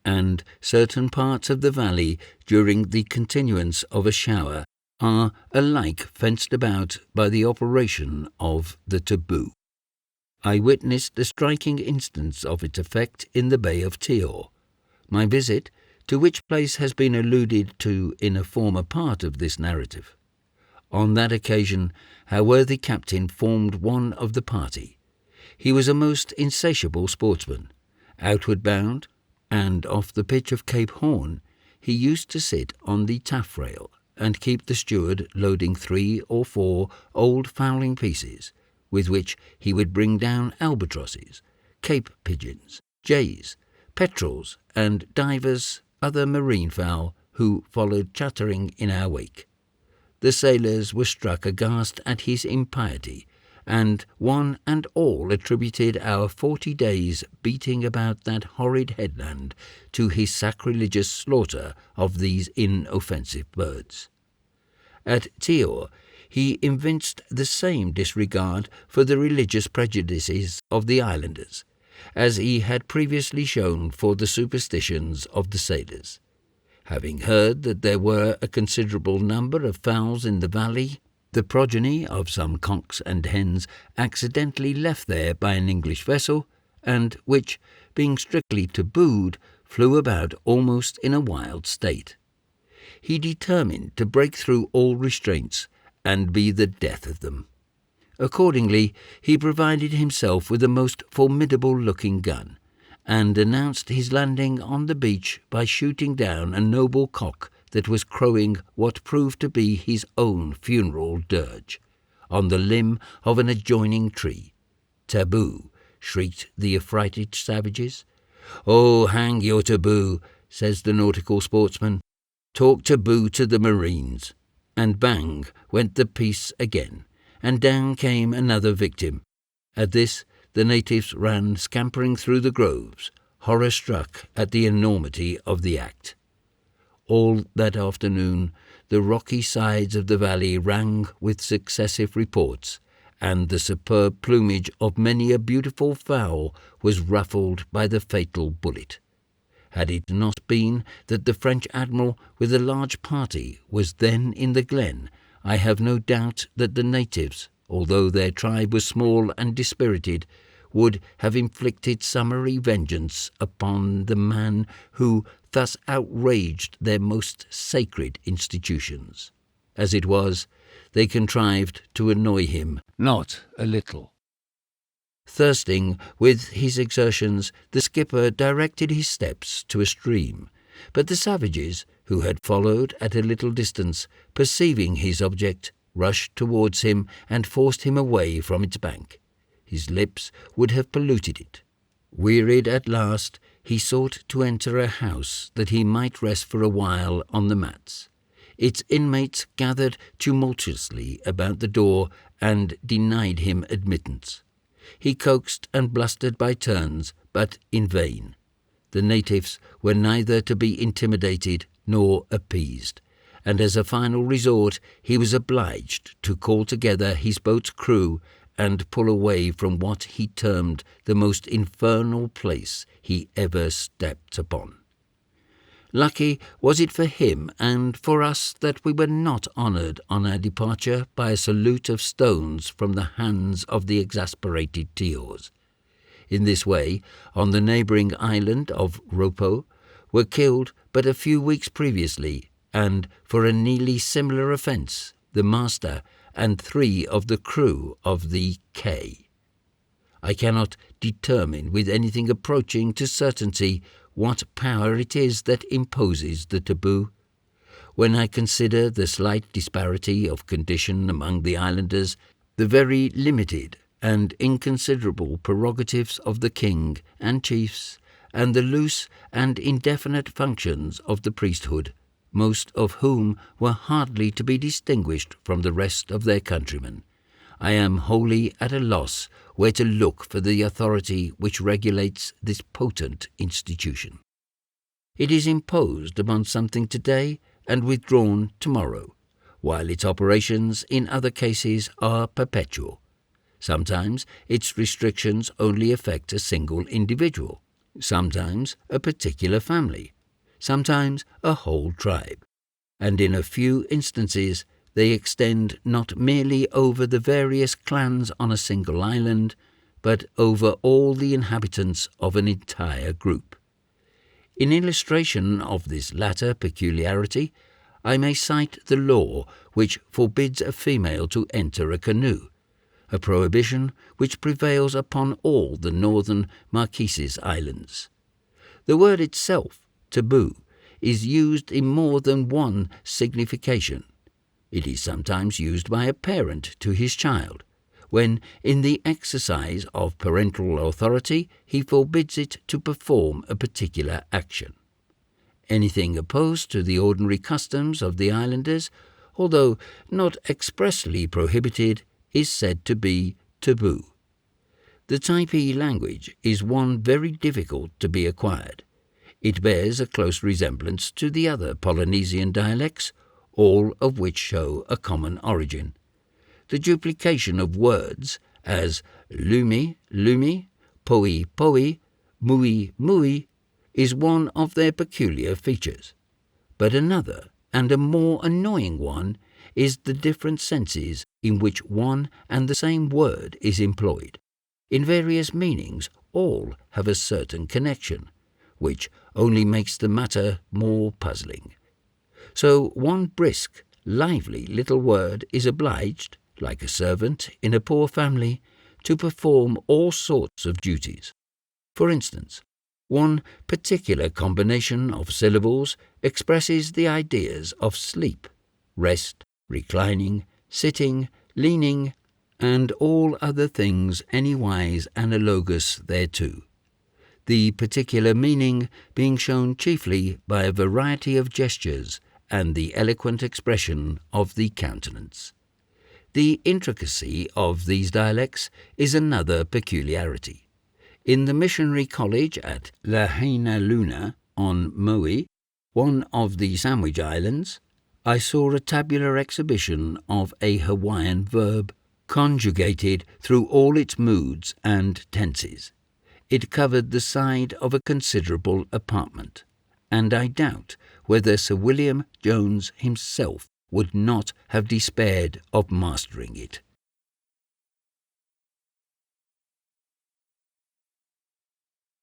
Speaker 1: and certain parts of the valley during the continuance of a shower are alike fenced about by the operation of the taboo. I witnessed a striking instance of its effect in the Bay of Tior. My visit, to which place has been alluded to in a former part of this narrative. On that occasion, our worthy captain formed one of the party. He was a most insatiable sportsman. Outward bound, and off the pitch of Cape Horn, he used to sit on the taffrail and keep the steward loading 3 or 4 old fowling pieces, with which he would bring down albatrosses, cape pigeons, jays, petrels, and divers other marine fowl who followed chattering in our wake. The sailors were struck aghast at his impiety, and one and all attributed our 40 days beating about that horrid headland to his sacrilegious slaughter of these inoffensive birds. At Tior, he evinced the same disregard for the religious prejudices of the islanders, as he had previously shown for the superstitions of the sailors. Having heard that there were a considerable number of fowls in the valley, the progeny of some cocks and hens accidentally left there by an English vessel, and which, being strictly tabooed, flew about almost in a wild state. He determined to break through all restraints and be the death of them. Accordingly, he provided himself with a most formidable-looking gun, and announced his landing on the beach by shooting down a noble cock that was crowing what proved to be his own funeral dirge, on the limb of an adjoining tree. Taboo, shrieked the affrighted savages. "Oh, hang your taboo," says the nautical sportsman. "Talk taboo to the marines." And bang went the piece again, and down came another victim. At this the natives ran scampering through the groves, horror-struck at the enormity of the act. All that afternoon the rocky sides of the valley rang with successive reports, and the superb plumage of many a beautiful fowl was ruffled by the fatal bullet. Had it not been that the French admiral with a large party was then in the glen, I have no doubt that the natives, although their tribe was small and dispirited, would have inflicted summary vengeance upon the man who thus outraged their most sacred institutions. As it was, they contrived to annoy him not a little. Thirsting with his exertions, the skipper directed his steps to a stream, but the savages, who had followed at a little distance, perceiving his object, rushed towards him and forced him away from its bank. His lips would have polluted it. Wearied at last, he sought to enter a house that he might rest for a while on the mats. Its inmates gathered tumultuously about the door and denied him admittance. He coaxed and blustered by turns, but in vain. The natives were neither to be intimidated nor appeased, and as a final resort he was obliged to call together his boat's crew and pull away from what he termed the most infernal place he ever stepped upon. Lucky was it for him and for us that we were not honoured on our departure by a salute of stones from the hands of the exasperated Tios. In this way, on the neighbouring island of Ropo, were killed but a few weeks previously, and for a nearly similar offence, the master and 3 of the crew of the K. I cannot determine with anything approaching to certainty what power it is that imposes the taboo. When I consider the slight disparity of condition among the islanders, the very limited and inconsiderable prerogatives of the king and chiefs, and the loose and indefinite functions of the priesthood, most of whom were hardly to be distinguished from the rest of their countrymen, I am wholly at a loss where to look for the authority which regulates this potent institution. It is imposed upon something today and withdrawn tomorrow, while its operations in other cases are perpetual. Sometimes its restrictions only affect a single individual, sometimes a particular family, sometimes a whole tribe, and in a few instances they extend not merely over the various clans on a single island, but over all the inhabitants of an entire group. In illustration of this latter peculiarity, I may cite the law which forbids a female to enter a canoe, a prohibition which prevails upon all the northern Marquesas Islands. The word itself, taboo, is used in more than one signification. It is sometimes used by a parent to his child, when, in the exercise of parental authority, he forbids it to perform a particular action. Anything opposed to the ordinary customs of the islanders, although not expressly prohibited, is said to be taboo. The Typee language is one very difficult to be acquired. It bears a close resemblance to the other Polynesian dialects, all of which show a common origin. The duplication of words, as lumi, lumi, poi, poi, mui, mui, is one of their peculiar features. But another, and a more annoying one, is the different senses in which one and the same word is employed. In various meanings, all have a certain connection, which only makes the matter more puzzling. So one brisk, lively little word is obliged, like a servant in a poor family, to perform all sorts of duties. For instance, one particular combination of syllables expresses the ideas of sleep, rest, reclining, sitting, leaning, and all other things anywise analogous thereto, the particular meaning being shown chiefly by a variety of gestures and the eloquent expression of the countenance. The intricacy of these dialects is another peculiarity. In the missionary college at Lahaina Luna on Maui, one of the Sandwich Islands, I saw a tabular exhibition of a Hawaiian verb, conjugated through all its moods and tenses. It covered the side of a considerable apartment, and I doubt whether Sir William Jones himself would not have despaired of mastering it.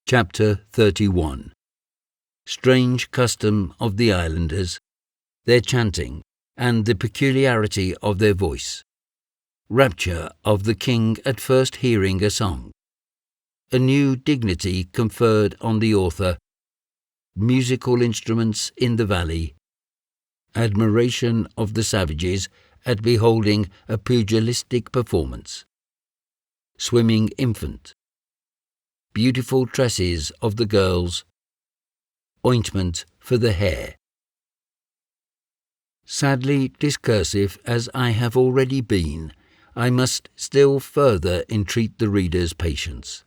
Speaker 1: Chapter 31. Strange custom of the islanders, their chanting, and the peculiarity of their voice. Rapture of the king at first hearing a song. A new dignity conferred on the author. Musical instruments in the valley. Admiration of the savages at beholding a pugilistic performance. Swimming infant. Beautiful tresses of the girls. Ointment for the hair. Sadly discursive as I have already been, I must still further entreat the reader's patience,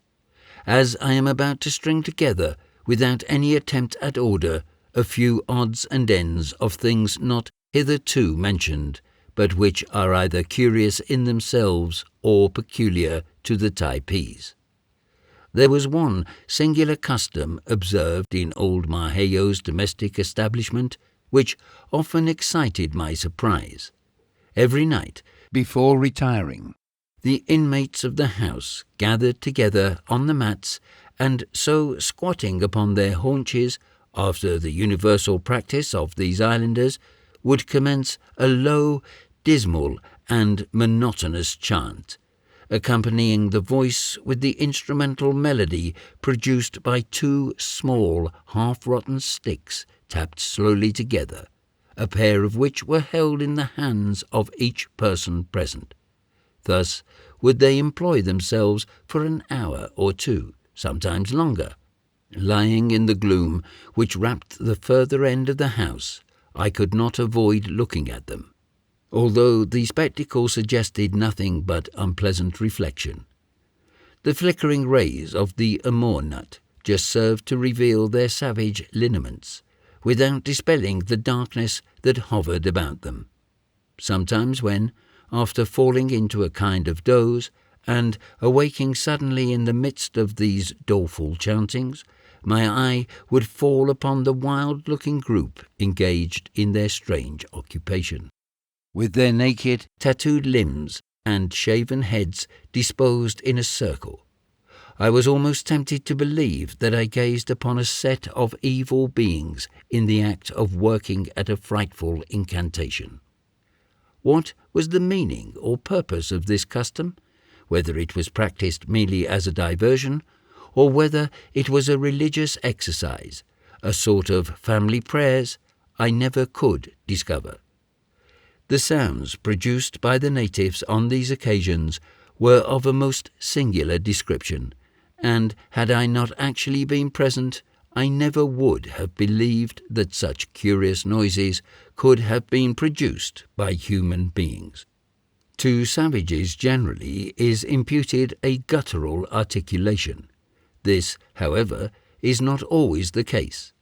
Speaker 1: as I am about to string together, without any attempt at order, a few odds and ends of things not hitherto mentioned, but which are either curious in themselves or peculiar to the Taipeis. There was one singular custom observed in old Maheo's domestic establishment, which often excited my surprise. Every night, before retiring, the inmates of the house gathered together on the mats, and so squatting upon their haunches, after the universal practice of these islanders, would commence a low, dismal, and monotonous chant, accompanying the voice with the instrumental melody produced by two small, half-rotten sticks tapped slowly together, a pair of which were held in the hands of each person present. Thus would they employ themselves for an hour or two, sometimes longer. Lying in the gloom which wrapped the further end of the house, I could not avoid looking at them, although the spectacle suggested nothing but unpleasant reflection. The flickering rays of the amor nut just served to reveal their savage lineaments, without dispelling the darkness that hovered about them. Sometimes when, after falling into a kind of doze, and awaking suddenly in the midst of these doleful chantings, my eye would fall upon the wild-looking group engaged in their strange occupation, with their naked, tattooed limbs and shaven heads disposed in a circle. I was almost tempted to believe that I gazed upon a set of evil beings in the act of working at a frightful incantation. What was the meaning or purpose of this custom, whether it was practiced merely as a diversion, or whether it was a religious exercise, a sort of family prayers, I never could discover. The sounds produced by the natives on these occasions were of a most singular description, and had I not actually been present, I never would have believed that such curious noises could have been produced by human beings. To savages generally is imputed a guttural articulation. This, however, is not always the case,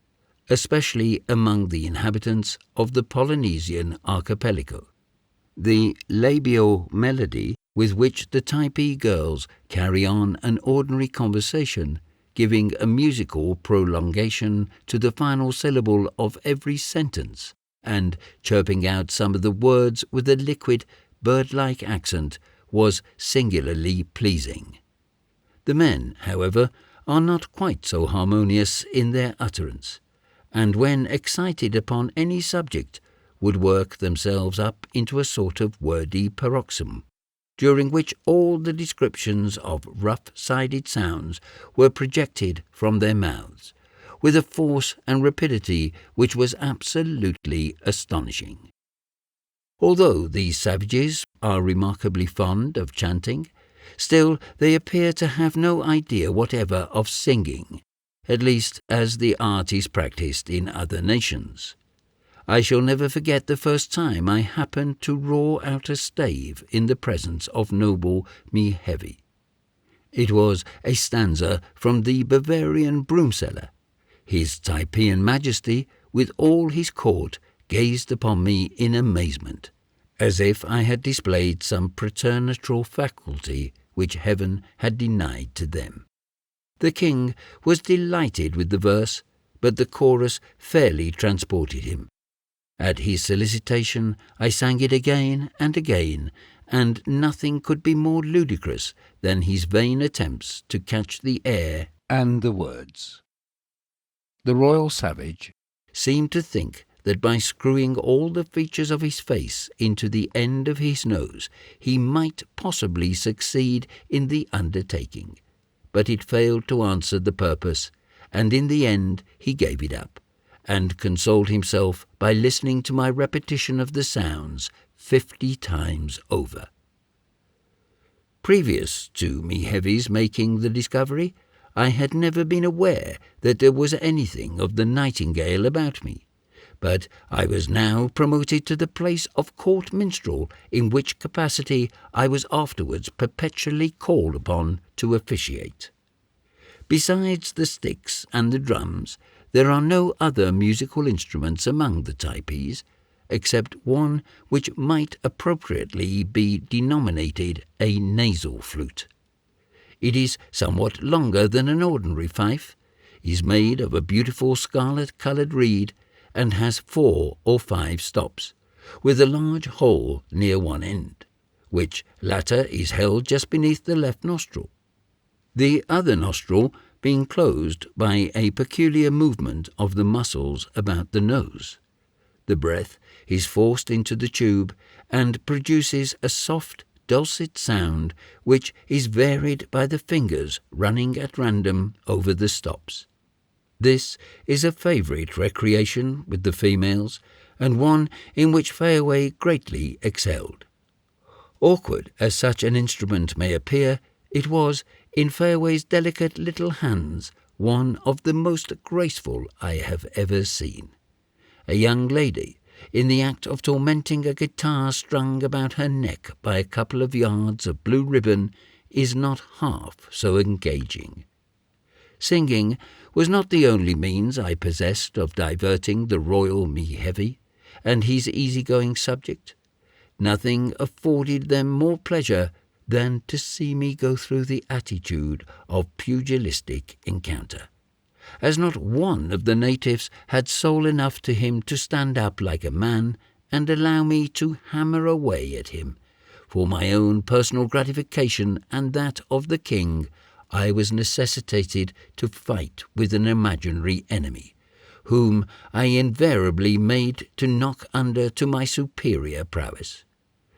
Speaker 1: especially among the inhabitants of the Polynesian archipelago. The labial melody with which the Typee girls carry on an ordinary conversation, giving a musical prolongation to the final syllable of every sentence, and chirping out some of the words with a liquid, bird-like accent, was singularly pleasing. The men, however, are not quite so harmonious in their utterance, and when excited upon any subject, would work themselves up into a sort of wordy paroxysm, during which all the descriptions of rough-sided sounds were projected from their mouths, with a force and rapidity which was absolutely astonishing. Although these savages are remarkably fond of chanting, still they appear to have no idea whatever of singing, at least as the art is practiced in other nations. I shall never forget the first time I happened to roar out a stave in the presence of noble Mihevi. It was a stanza from the Bavarian broomseller. His Taipean Majesty, with all his court, gazed upon me in amazement, as if I had displayed some preternatural faculty which heaven had denied to them. The king was delighted with the verse, but the chorus fairly transported him. At his solicitation I sang it again and again, and nothing could be more ludicrous than his vain attempts to catch the air and the words. The royal savage seemed to think that by screwing all the features of his face into the end of his nose he might possibly succeed in the undertaking, but it failed to answer the purpose, and in the end he gave it up, and consoled himself by listening to my repetition of the sounds 50 times over. Previous to Mihevi's making the discovery, I had never been aware that there was anything of the nightingale about me, but I was now promoted to the place of court minstrel, in which capacity I was afterwards perpetually called upon to officiate. Besides the sticks and the drums, there are no other musical instruments among the Taipeis, except one which might appropriately be denominated a nasal flute. It is somewhat longer than an ordinary fife, is made of a beautiful scarlet-coloured reed, and has 4 or 5 stops, with a large hole near one end, which latter is held just beneath the left nostril, the other nostril being closed by a peculiar movement of the muscles about the nose. The breath is forced into the tube and produces a soft, dulcet sound which is varied by the fingers running at random over the stops. This is a favourite recreation with the females, and one in which Fayaway greatly excelled. Awkward as such an instrument may appear, it was, in Fayaway's delicate little hands, one of the most graceful I have ever seen. A young lady, in the act of tormenting a guitar strung about her neck by a couple of yards of blue ribbon, is not half so engaging. Singing was not the only means I possessed of diverting the royal Mihevi and his easygoing subject. Nothing afforded them more pleasure than to see me go through the attitude of pugilistic encounter, as not one of the natives had soul enough to him to stand up like a man and allow me to hammer away at him. For my own personal gratification and that of the king, I was necessitated to fight with an imaginary enemy, whom I invariably made to knock under to my superior prowess.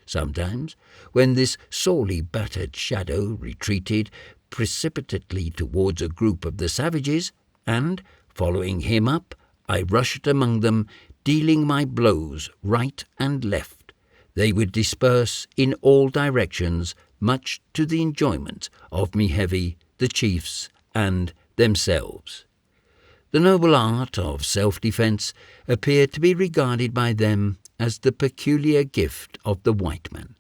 Speaker 1: Sometimes, when this sorely battered shadow retreated precipitately towards a group of the savages, and, following him up, I rushed among them, dealing my blows right and left, they would disperse in all directions, much to the enjoyment of Mihevi, the chiefs, and themselves. The noble art of self-defence appeared to be regarded by them as the peculiar gift of the white man,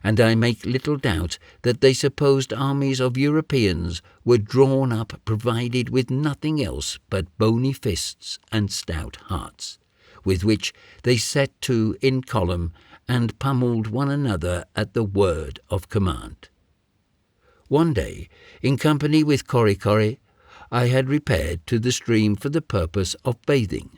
Speaker 1: and I make little doubt that they supposed armies of Europeans were drawn up provided with nothing else but bony fists and stout hearts, with which they set to in column and pummelled one another at the word of command. One day, in company with Korikori, I had repaired to the stream for the purpose of bathing,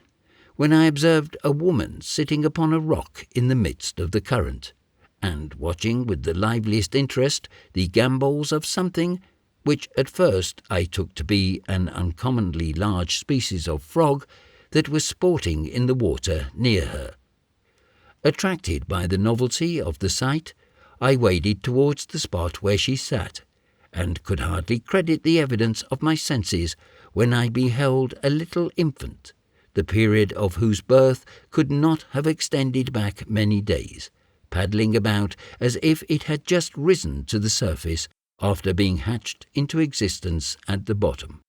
Speaker 1: when I observed a woman sitting upon a rock in the midst of the current, and watching with the liveliest interest the gambols of something which at first I took to be an uncommonly large species of frog that was sporting in the water near her. Attracted by the novelty of the sight, I waded towards the spot where she sat, and could hardly credit the evidence of my senses when I beheld a little infant, the period of whose birth could not have extended back many days, paddling about as if it had just risen to the surface after being hatched into existence at the bottom.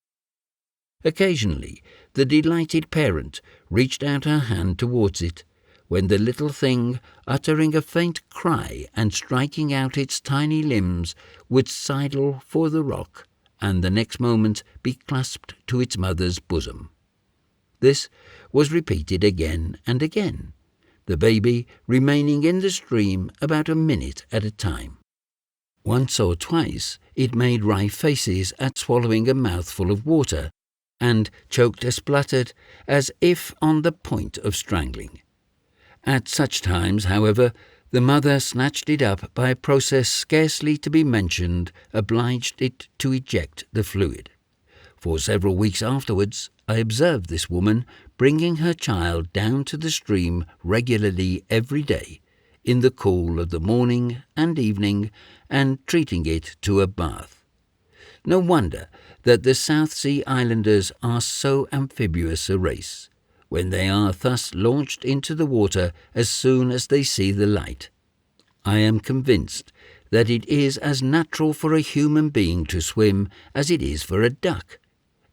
Speaker 1: Occasionally, the delighted parent reached out her hand towards it, when the little thing, uttering a faint cry and striking out its tiny limbs, would sidle for the rock, and the next moment be clasped to its mother's bosom. This was repeated again and again, the baby remaining in the stream about a minute at a time. Once or twice it made wry faces at swallowing a mouthful of water, and choked a spluttered as if on the point of strangling. At such times, however, the mother snatched it up by a process scarcely to be mentioned, obliged it to eject the fluid. For several weeks afterwards, I observed this woman bringing her child down to the stream regularly every day, in the cool of the morning and evening, and treating it to a bath. No wonder that the South Sea Islanders are so amphibious a race, when they are thus launched into the water as soon as they see the light. I am convinced that it is as natural for a human being to swim as it is for a duck,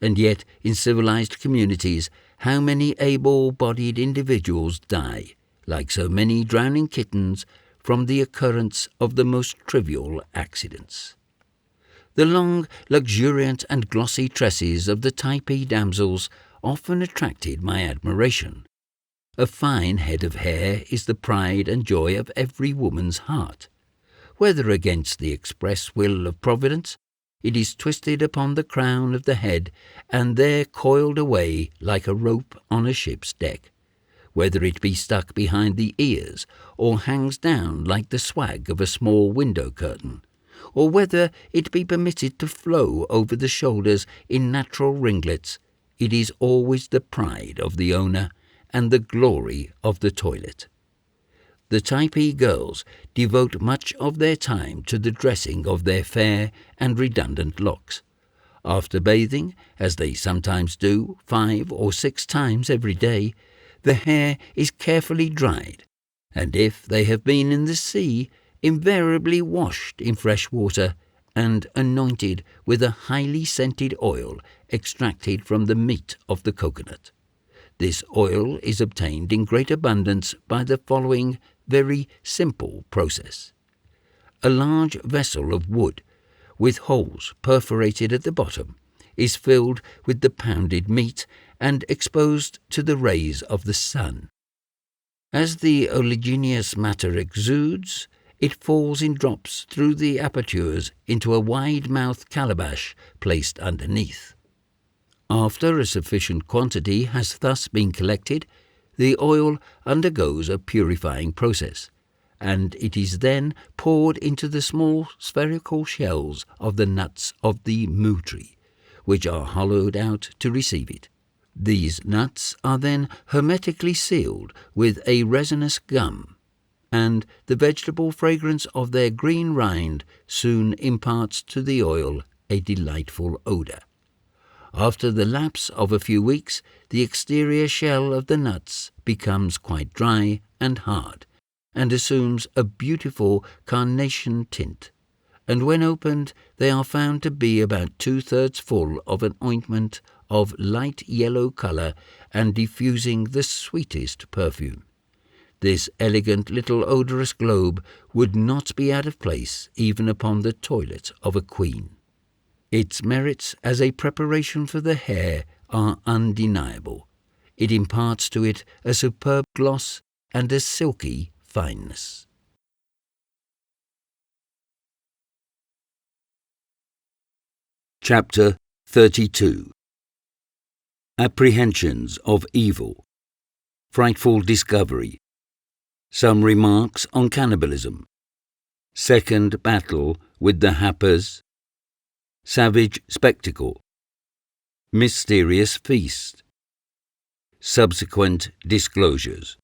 Speaker 1: and yet in civilized communities how many able-bodied individuals die, like so many drowning kittens, from the occurrence of the most trivial accidents. The long, luxuriant and glossy tresses of the Typee damsels often attracted my admiration. A fine head of hair is the pride and joy of every woman's heart. Whether against the express will of Providence, it is twisted upon the crown of the head and there coiled away like a rope on a ship's deck. Whether it be stuck behind the ears or hangs down like the swag of a small window curtain, or whether it be permitted to flow over the shoulders in natural ringlets, it is always the pride of the owner and the glory of the toilet. The Typee girls devote much of their time to the dressing of their fair and redundant locks. After bathing, as they sometimes do 5 or 6 times every day, the hair is carefully dried, and if they have been in the sea, invariably washed in fresh water and anointed with a highly scented oil extracted from the meat of the coconut. This oil is obtained in great abundance by the following very simple process. A large vessel of wood, with holes perforated at the bottom, is filled with the pounded meat and exposed to the rays of the sun. As the oleaginous matter exudes, it falls in drops through the apertures into a wide-mouthed calabash placed underneath. After a sufficient quantity has thus been collected, the oil undergoes a purifying process, and it is then poured into the small spherical shells of the nuts of the moo tree, which are hollowed out to receive it. These nuts are then hermetically sealed with a resinous gum, and the vegetable fragrance of their green rind soon imparts to the oil a delightful odour. After the lapse of a few weeks, the exterior shell of the nuts becomes quite dry and hard, and assumes a beautiful carnation tint, and when opened they are found to be about 2/3 full of an ointment of light yellow colour and diffusing the sweetest perfume. This elegant little odorous globe would not be out of place even upon the toilet of a queen. Its merits as a preparation for the hair are undeniable. It imparts to it a superb gloss and a silky fineness. Chapter 32. Apprehensions of Evil. Frightful Discovery. Some Remarks on Cannibalism. Second Battle with the Happers. Savage Spectacle. Mysterious Feast. Subsequent Disclosures.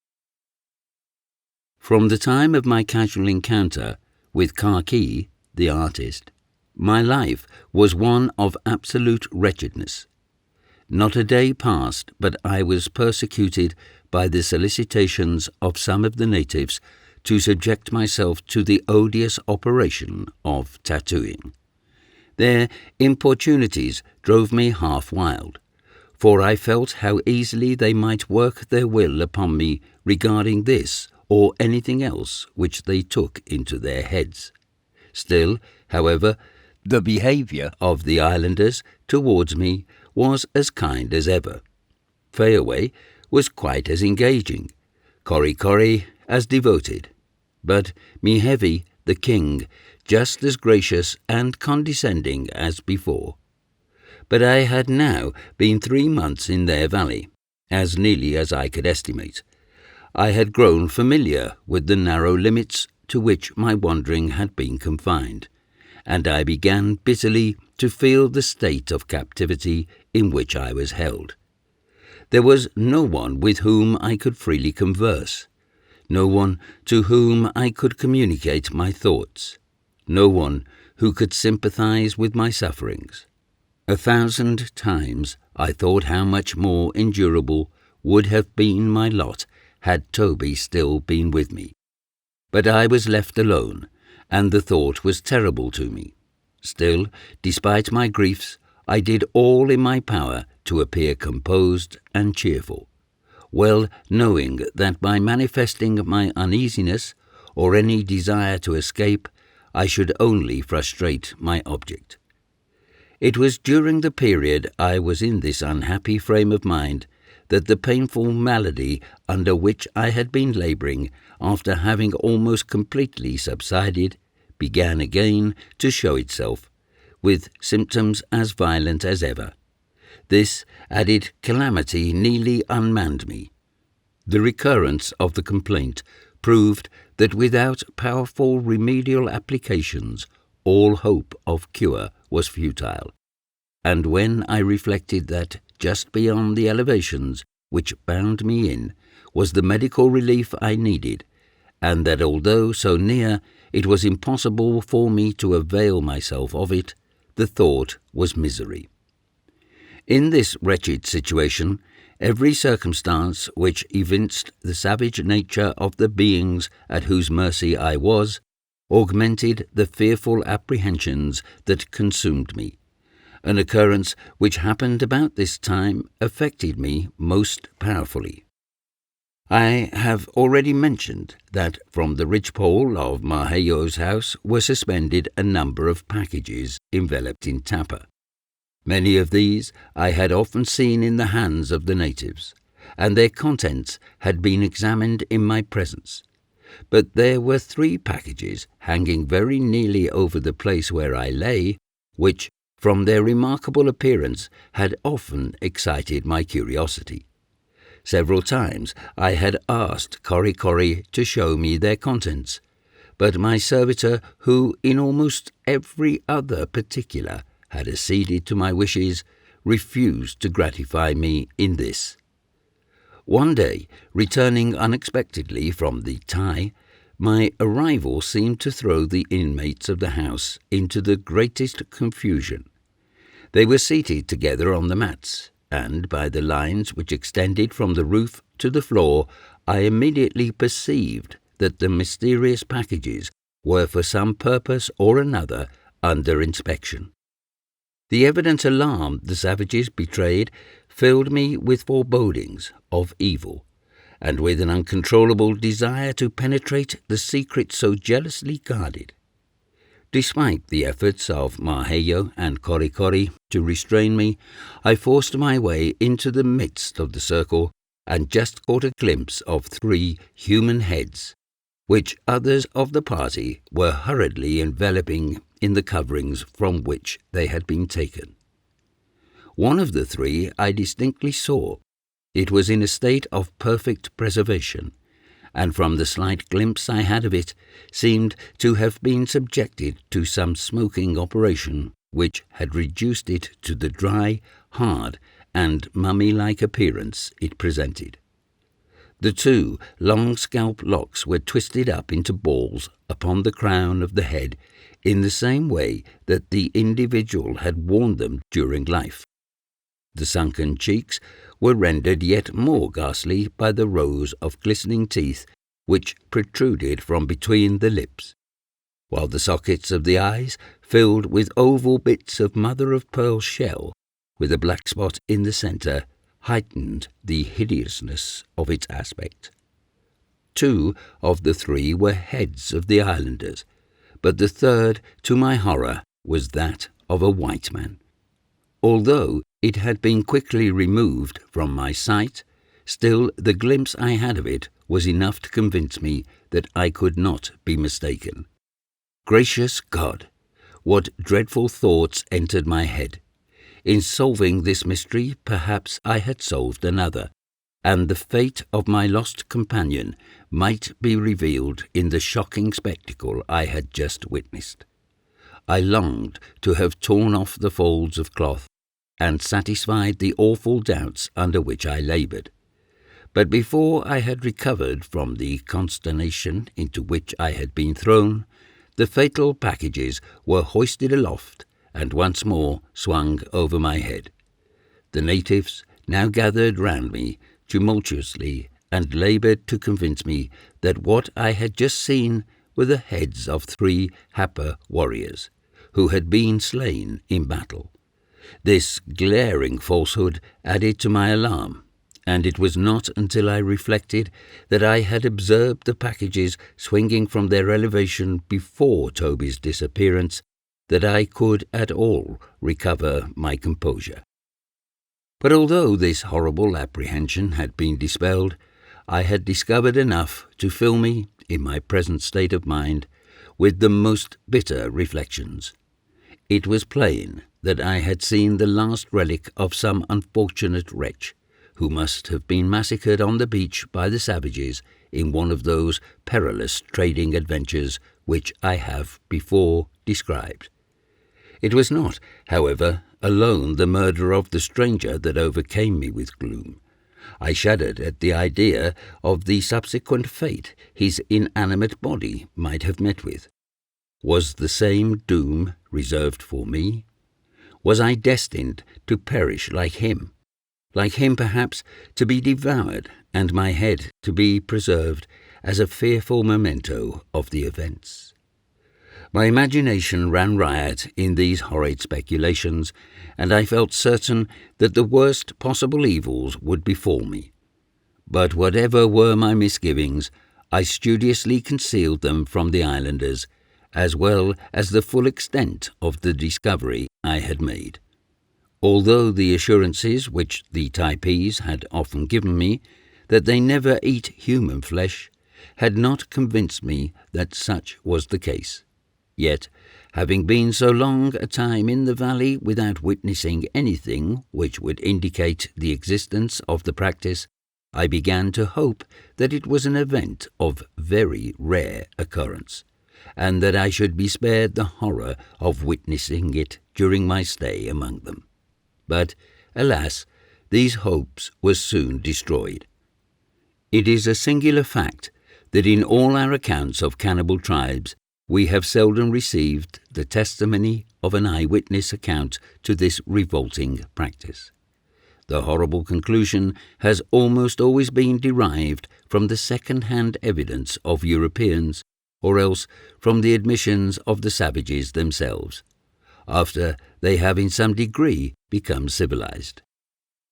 Speaker 1: From the time of my casual encounter with Kaki, the artist, my life was one of absolute wretchedness. Not a day passed but I was persecuted by the solicitations of some of the natives to subject myself to the odious operation of tattooing. Their importunities drove me half wild, for I felt how easily they might work their will upon me regarding this or anything else which they took into their heads. Still, however, the behaviour of the islanders towards me was as kind as ever. Fayaway was quite as engaging, Korikori as devoted, but Mihevi, the king, just as gracious and condescending as before. But I had now been 3 months in their valley, as nearly as I could estimate. I had grown familiar with the narrow limits to which my wandering had been confined, and I began bitterly to feel the state of captivity in which I was held. There was no one with whom I could freely converse, no one to whom I could communicate my thoughts, no one who could sympathize with my sufferings. 1,000 times I thought how much more endurable would have been my lot had Toby still been with me. But I was left alone, and the thought was terrible to me. Still, despite my griefs, I did all in my power to appear composed and cheerful, well knowing that by manifesting my uneasiness or any desire to escape, I should only frustrate my object. It was during the period I was in this unhappy frame of mind that the painful malady under which I had been labouring, after having almost completely subsided, began again to show itself, with symptoms as violent as ever. This added calamity nearly unmanned me. The recurrence of the complaint proved that without powerful remedial applications, all hope of cure was futile. And when I reflected that just beyond the elevations which bound me in was the medical relief I needed, and that although so near it was impossible for me to avail myself of it, the thought was misery. In this wretched situation, every circumstance which evinced the savage nature of the beings at whose mercy I was, augmented the fearful apprehensions that consumed me. An occurrence which happened about this time affected me most powerfully. I have already mentioned that from the ridgepole of Maheyo's house were suspended a number of packages enveloped in tapa. Many of these I had often seen in the hands of the natives, and their contents had been examined in my presence. But there were 3 packages hanging very nearly over the place where I lay, which, from their remarkable appearance, had often excited my curiosity. Several times I had asked Korikori to show me their contents, but my servitor, who in almost every other particular had acceded to my wishes, refused to gratify me in this. One day, returning unexpectedly from the Tai, my arrival seemed to throw the inmates of the house into the greatest confusion. They were seated together on the mats, and by the lines which extended from the roof to the floor, I immediately perceived that the mysterious packages were for some purpose or another under inspection. The evident alarm the savages betrayed filled me with forebodings of evil, and with an uncontrollable desire to penetrate the secret so jealously guarded. Despite the efforts of Maheyo and Korikori to restrain me, I forced my way into the midst of the circle and just caught a glimpse of 3 human heads, which others of the party were hurriedly enveloping in the coverings from which they had been taken. One of the 3 I distinctly saw. It was in a state of perfect preservation, and from the slight glimpse I had of it, seemed to have been subjected to some smoking operation which had reduced it to the dry, hard, and mummy-like appearance it presented. The 2 long scalp locks were twisted up into balls upon the crown of the head in the same way that the individual had worn them during life. The sunken cheeks were rendered yet more ghastly by the rows of glistening teeth which protruded from between the lips, while the sockets of the eyes, filled with oval bits of mother-of-pearl shell, with a black spot in the centre, heightened the hideousness of its aspect. 2 of the 3 were heads of the islanders, but the third, to my horror, was that of a white man. Although it had been quickly removed from my sight, still the glimpse I had of it was enough to convince me that I could not be mistaken. Gracious God! What dreadful thoughts entered my head! In solving this mystery, perhaps I had solved another, and the fate of my lost companion might be revealed in the shocking spectacle I had just witnessed. I longed to have torn off the folds of cloth and satisfied the awful doubts under which I laboured. But before I had recovered from the consternation into which I had been thrown, the fatal packages were hoisted aloft and once more swung over my head. The natives now gathered round me tumultuously and laboured to convince me that what I had just seen were the heads of 3 Hapa warriors, who had been slain in battle. This glaring falsehood added to my alarm, and it was not until I reflected that I had observed the packages swinging from their elevation before Toby's disappearance that I could at all recover my composure. But although this horrible apprehension had been dispelled, I had discovered enough to fill me, in my present state of mind, with the most bitter reflections. It was plain that I had seen the last relic of some unfortunate wretch, who must have been massacred on the beach by the savages in one of those perilous trading adventures which I have before described. It was not, however, alone the murder of the stranger that overcame me with gloom. I shuddered at the idea of the subsequent fate his inanimate body might have met with. Was the same doom reserved for me? Was I destined to perish like him? Like him, perhaps, to be devoured, and my head to be preserved as a fearful memento of the events? My imagination ran riot in these horrid speculations, and I felt certain that the worst possible evils would befall me. But whatever were my misgivings, I studiously concealed them from the islanders, as well as the full extent of the discovery I had made. Although the assurances which the Taipeis had often given me, that they never eat human flesh, had not convinced me that such was the case. Yet, having been so long a time in the valley without witnessing anything which would indicate the existence of the practice, I began to hope that it was an event of very rare occurrence, and that I should be spared the horror of witnessing it during my stay among them. But, alas, these hopes were soon destroyed. It is a singular fact that in all our accounts of cannibal tribes we have seldom received the testimony of an eyewitness account to this revolting practice. The horrible conclusion has almost always been derived from the second-hand evidence of Europeans, or else from the admissions of the savages themselves, after they have in some degree become civilized.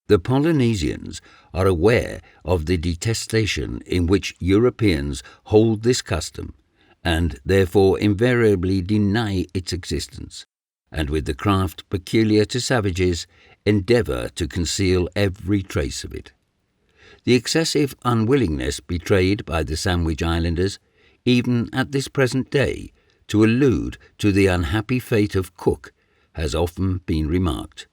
Speaker 1: The Polynesians are aware of the detestation in which Europeans hold this custom, and therefore invariably deny its existence, and with the craft peculiar to savages, endeavour to conceal every trace of it. The excessive unwillingness betrayed by the Sandwich Islanders, even at this present day, to allude to the unhappy fate of Cook, has often been remarked,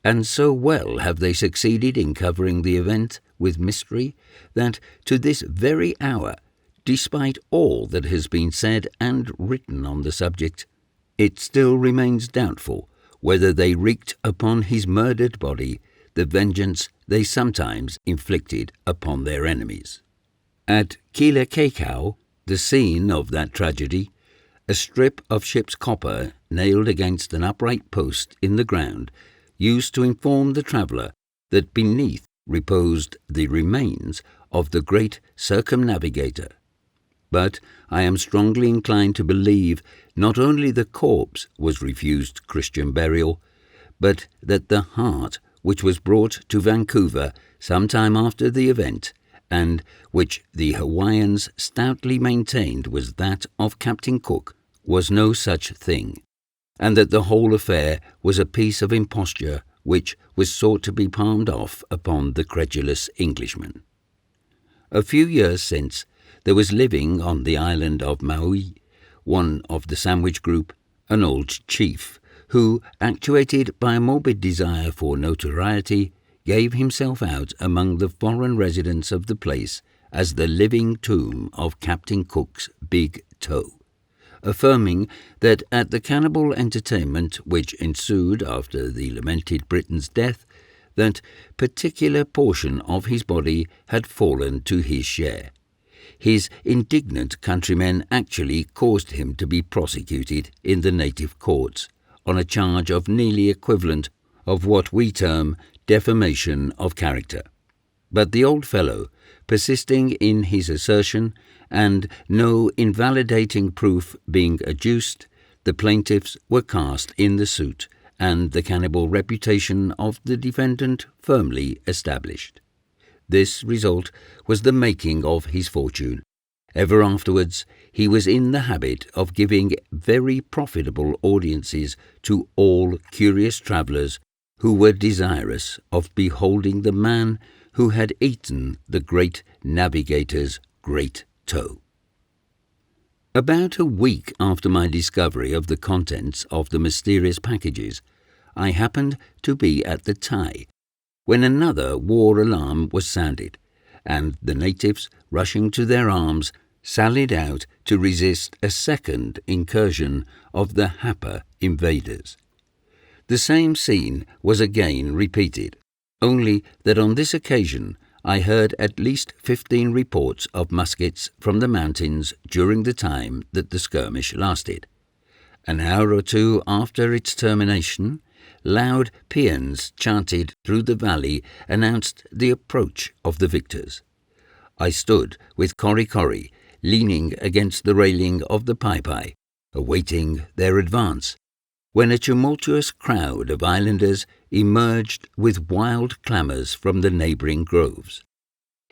Speaker 1: and so well have they succeeded in covering the event with mystery that to this very hour, despite all that has been said and written on the subject, it still remains doubtful whether they wreaked upon his murdered body the vengeance they sometimes inflicted upon their enemies. At Kealakekau, the scene of that tragedy, a strip of ship's copper nailed against an upright post in the ground used to inform the traveller that beneath reposed the remains of the great circumnavigator, But I am strongly inclined to believe not only the corpse was refused Christian burial, but that the heart, which was brought to Vancouver some time after the event, and which the Hawaiians stoutly maintained was that of Captain Cook, was no such thing, and that the whole affair was a piece of imposture which was sought to be palmed off upon the credulous Englishman. A few years since, there was living on the island of Maui, one of the Sandwich Group, an old chief, who, actuated by a morbid desire for notoriety, gave himself out among the foreign residents of the place as the living tomb of Captain Cook's big toe, affirming that at the cannibal entertainment which ensued after the lamented Briton's death, that particular portion of his body had fallen to his share. His indignant countrymen actually caused him to be prosecuted in the native courts on a charge of nearly equivalent of what we term defamation of character. But the old fellow, persisting in his assertion, and no invalidating proof being adduced, the plaintiffs were cast in the suit, and the cannibal reputation of the defendant firmly established. This result was the making of his fortune. Ever afterwards, he was in the habit of giving very profitable audiences to all curious travellers who were desirous of beholding the man who had eaten the great navigator's great toe. About a week after my discovery of the contents of the mysterious packages, I happened to be at the Typee, when another war alarm was sounded, and the natives, rushing to their arms, sallied out to resist a second incursion of the Hapa invaders. The same scene was again repeated, only that on this occasion I heard at least 15 reports of muskets from the mountains during the time that the skirmish lasted. An hour or two after its termination, loud paeans chanted through the valley announced the approach of the victors. I stood with Korikori leaning against the railing of the Typee, awaiting their advance, when a tumultuous crowd of islanders emerged with wild clamours from the neighbouring groves.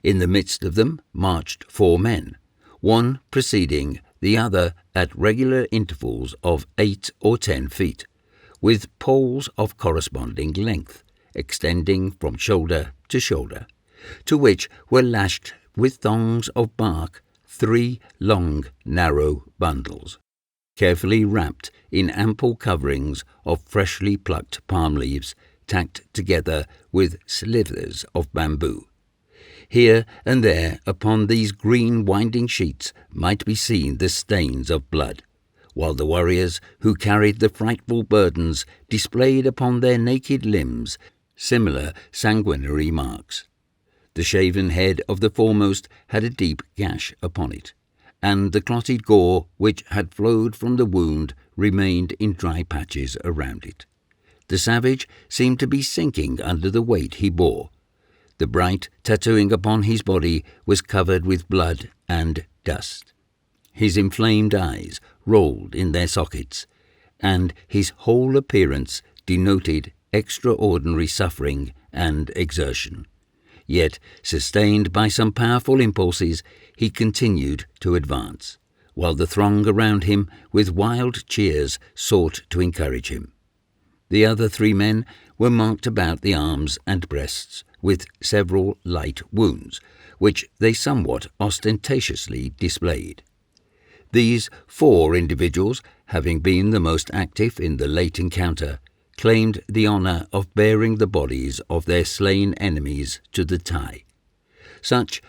Speaker 1: In the midst of them marched 4 men, one preceding the other at regular intervals of 8 or 10 feet, with poles of corresponding length, extending from shoulder, to which were lashed with thongs of bark 3 long, narrow bundles, carefully wrapped in ample coverings of freshly plucked palm leaves, tacked together with slivers of bamboo. Here and there upon these green winding sheets might be seen the stains of blood, while the warriors who carried the frightful burdens displayed upon their naked limbs similar sanguinary marks. The shaven head of the foremost had a deep gash upon it, and the clotted gore which had flowed from the wound remained in dry patches around it. The savage seemed to be sinking under the weight he bore. The bright tattooing upon his body was covered with blood and dust. His inflamed eyes rolled in their sockets, and his whole appearance denoted extraordinary suffering and exertion. Yet, sustained by some powerful impulses, he continued to advance, while the throng around him with wild cheers sought to encourage him. The other 3 men were marked about the arms and breasts with several light wounds, which they somewhat ostentatiously displayed. These 4 individuals, having been the most active in the late encounter, claimed the honour of bearing the bodies of their slain enemies to the Typee. Such